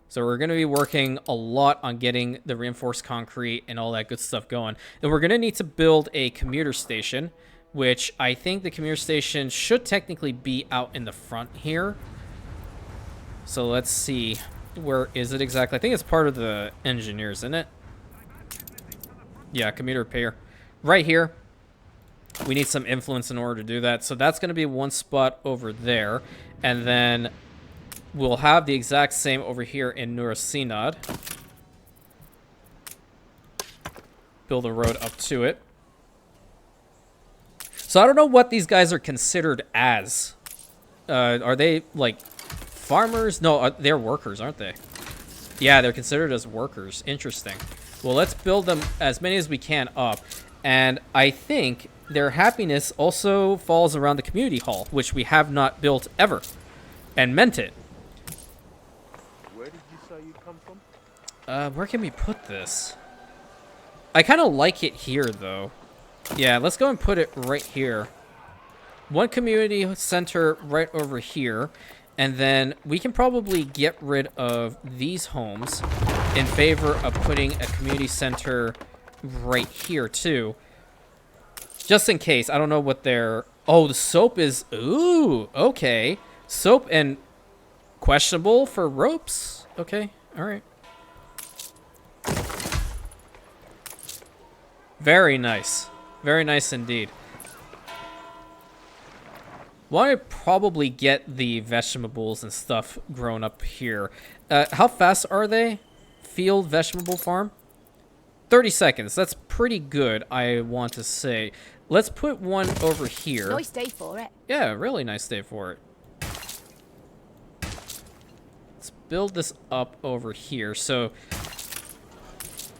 So we're going to be working a lot on getting the reinforced concrete and all that good stuff going. And we're going to need to build a commuter station, which I think the commuter station should technically be out in the front here. So let's see. Where is it exactly? I think it's part of the engineers, isn't it? Yeah, commuter repair. Right here. We need some influence in order to do that. So that's going to be one spot over there. And then we'll have the exact same over here in Nurasinad. Build a road up to it. So I don't know what these guys are considered as. Are they, like, farmers? No, they're workers, aren't they? Yeah, they're considered as workers. Interesting. Well, let's build them as many as we can up. And I think their happiness also falls around the community hall, which we have not built ever. And meant it. Where did you say you come from? Where can we put this? I kind of like it here, though. Yeah, let's go and put it right here. One community center right over here. And then we can probably get rid of these homes in favor of putting a community center right here, too. Just in case. I don't know what their... Oh, the soap is... Ooh, okay. Soap and questionable for ropes. Okay, all right. Very nice. Very nice indeed. Want to probably get the vegetables and stuff grown up here. How fast are they? Field vegetable farm? 30 seconds. That's pretty good, I want to say. Let's put one over here. Nice day for it. Yeah, really nice day for it. Let's build this up over here. So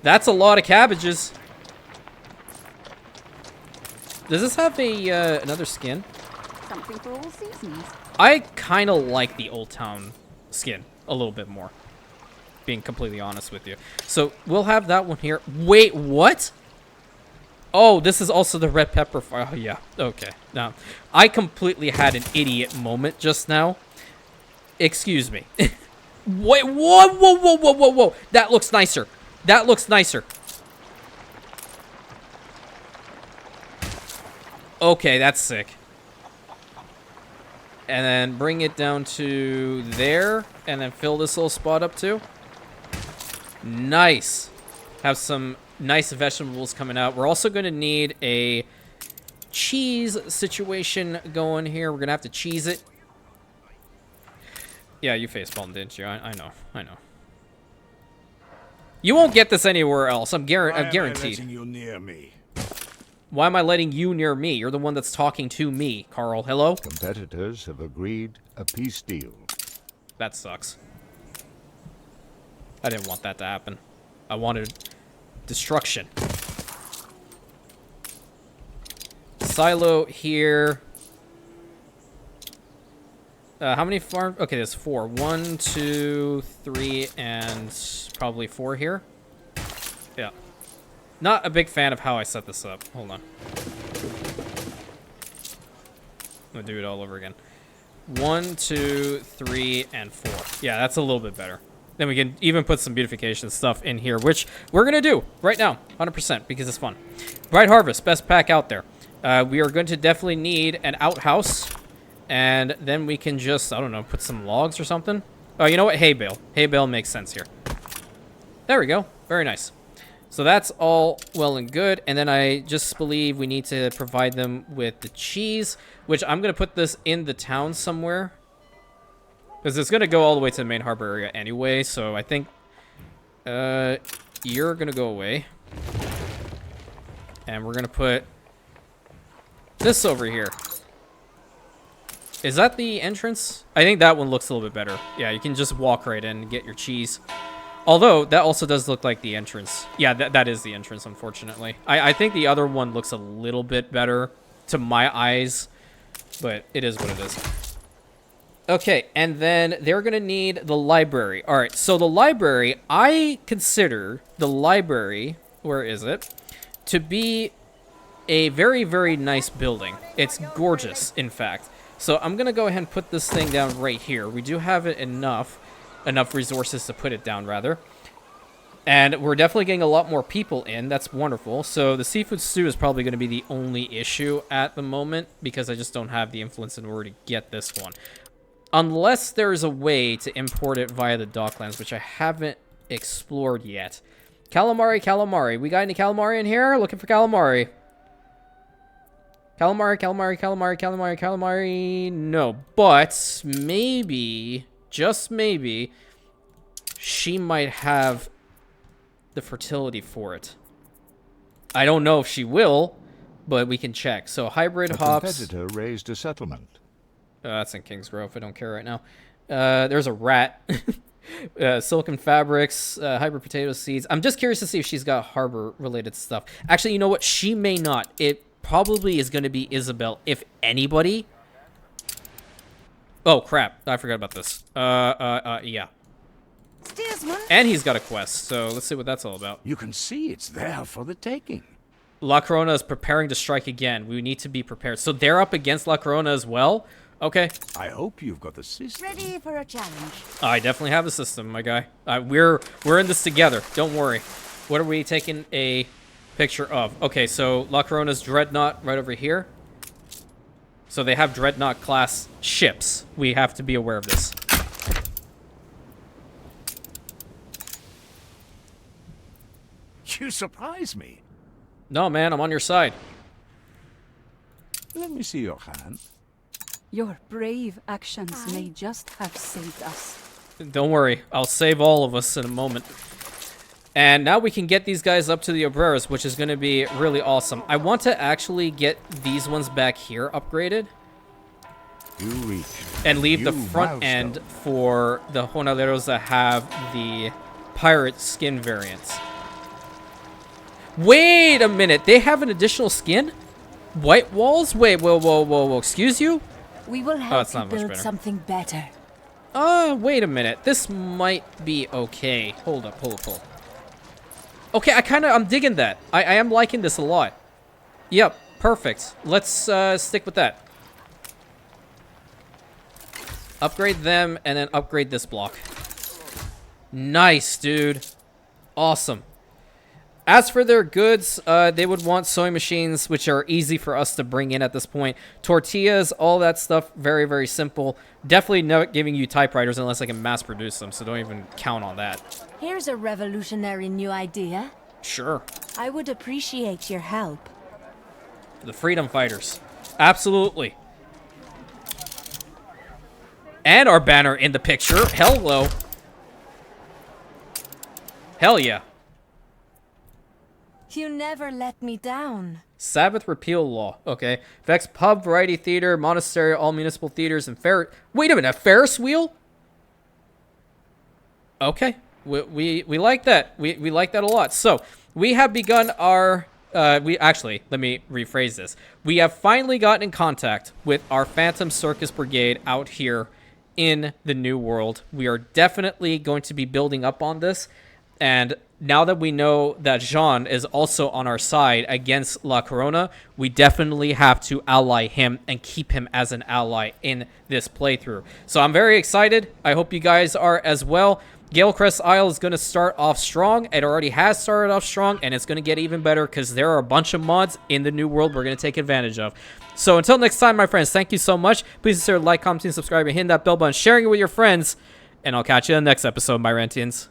that's a lot of cabbages. Does this have a another skin? Something for all seasons. I kind of like the Old Town skin a little bit more, being completely honest with you. So we'll have that one here. Wait, what? Oh, this is also the red pepper. Oh, yeah. Okay. Now, I completely had an idiot moment just now. Excuse me. Wait, whoa, whoa, whoa, whoa, whoa, whoa. That looks nicer. That looks nicer. Okay, that's sick. And then bring it down to there. And then fill this little spot up too. Nice. Have some nice vegetables coming out. We're also going to need a cheese situation going here. We're going to have to cheese it. Yeah, you facepalmed, didn't you? I know. I know. You won't get this anywhere else. I'm guaranteed. Why am I letting you near me? Why am I letting you near me? You're the one that's talking to me, Carl. Hello? Competitors have agreed a peace deal. That sucks. I didn't want that to happen. I wanted destruction. Silo here. How many farms? Okay, there's 4. 1, 2, 3, and probably 4 here. Yeah. Not a big fan of how I set this up. Hold on. I'm gonna do it all over again. 1, 2, 3, and 4. Yeah, that's a little bit better. Then we can even put some beautification stuff in here, which we're gonna do right now, 100%, because it's fun. Bright Harvest, best pack out there. We are going to definitely need an outhouse, and then we can just, I don't know, put some logs or something. Oh, you know what? Hay bale. Hay bale makes sense here. There we go. Very nice. So that's all well and good. And then I just believe we need to provide them with the cheese, which I'm going to put this in the town somewhere. Because it's going to go all the way to the main harbor area anyway. So I think you're going to go away. And we're gonna put this over here. Is that the entrance? I think that one looks a little bit better. Yeah, you can just walk right in and get your cheese. Although, that also does look like the entrance. Yeah, that is the entrance, unfortunately. I think the other one looks a little bit better to my eyes, but it is what it is. Okay, and then they're going to need the library. All right, so the library, I consider the library, where is it, to be a very, very nice building. It's gorgeous, in fact. So I'm going to go ahead and put this thing down right here. We do have it enough resources to put it down, rather. And we're definitely getting a lot more people in. That's wonderful. So the seafood stew is probably going to be the only issue at the moment because I just don't have the influence in order to get this one. Unless there's a way to import it via the docklands, which I haven't explored yet. Calamari, calamari. We got any calamari in here? Looking for calamari. Calamari, calamari, calamari, calamari, calamari. No, but maybe, just maybe, she might have the fertility for it. I don't know if she will, but we can check. So hybrid hops. A competitor raised a settlement. That's in Kingsgrove. I don't care right now. There's a rat. Silicon fabrics, hybrid potato seeds. I'm just curious to see if she's got harbor-related stuff. Actually, you know what? She may not. It probably is going to be Isabel, if anybody. Oh, crap. I forgot about this. Yeah. Steersman. And he's got a quest, so let's see what that's all about. You can see it's there for the taking. La Corona is preparing to strike again. We need to be prepared. So they're up against La Corona as well? Okay. I hope you've got the system. Ready for a challenge. I definitely have a system, my guy. We're in this together. Don't worry. What are we taking a picture of? Okay, so La Corona's Dreadnought right over here. So they have Dreadnought class ships. We have to be aware of this. You surprise me. No, man, I'm on your side. Let me see your hand. Your brave actions may just have saved us. Don't worry. I'll save all of us in a moment. And now we can get these guys up to the Obreras, which is going to be really awesome. I want to actually get these ones back here upgraded. You reach. And leave the front end for the Jornaleros that have the pirate skin variants. Wait a minute. They have an additional skin? White walls? Wait, whoa. Excuse you? We will help you not much build better. something better. Wait a minute. This might be okay. Hold up. Okay, I'm digging that. I am liking this a lot. Yep, perfect. Let's stick with that. Upgrade them and then upgrade this block. Nice, dude. Awesome. As for their goods, they would want sewing machines, which are easy for us to bring in at this point. Tortillas, all that stuff, very, very simple. Definitely not giving you typewriters unless I can mass produce them, so don't even count on that. Here's a revolutionary new idea. Sure. I would appreciate your help. The freedom fighters. Absolutely. And our banner in the picture. Hello. Hell yeah. You never let me down. Sabbath repeal law. Okay. Affects pub, variety theater, monastery, all municipal theaters, and fair. Wait a minute. A Ferris wheel? Okay. We like that. We like that a lot. So we have begun our. Let me rephrase this. We have finally gotten in contact with our Phantom Circus Brigade out here in the New World. We are definitely going to be building up on this. And now that we know that Jean is also on our side against La Corona, we definitely have to ally him and keep him as an ally in this playthrough. So I'm very excited. I hope you guys are as well. Galecrest Isle is going to start off strong. It already has started off strong, and it's going to get even better because there are a bunch of mods in the New World we're going to take advantage of. So until next time, my friends, thank you so much. Please consider like, commenting, subscribing, hitting that bell button, sharing it with your friends, and I'll catch you in the next episode, my Rantians.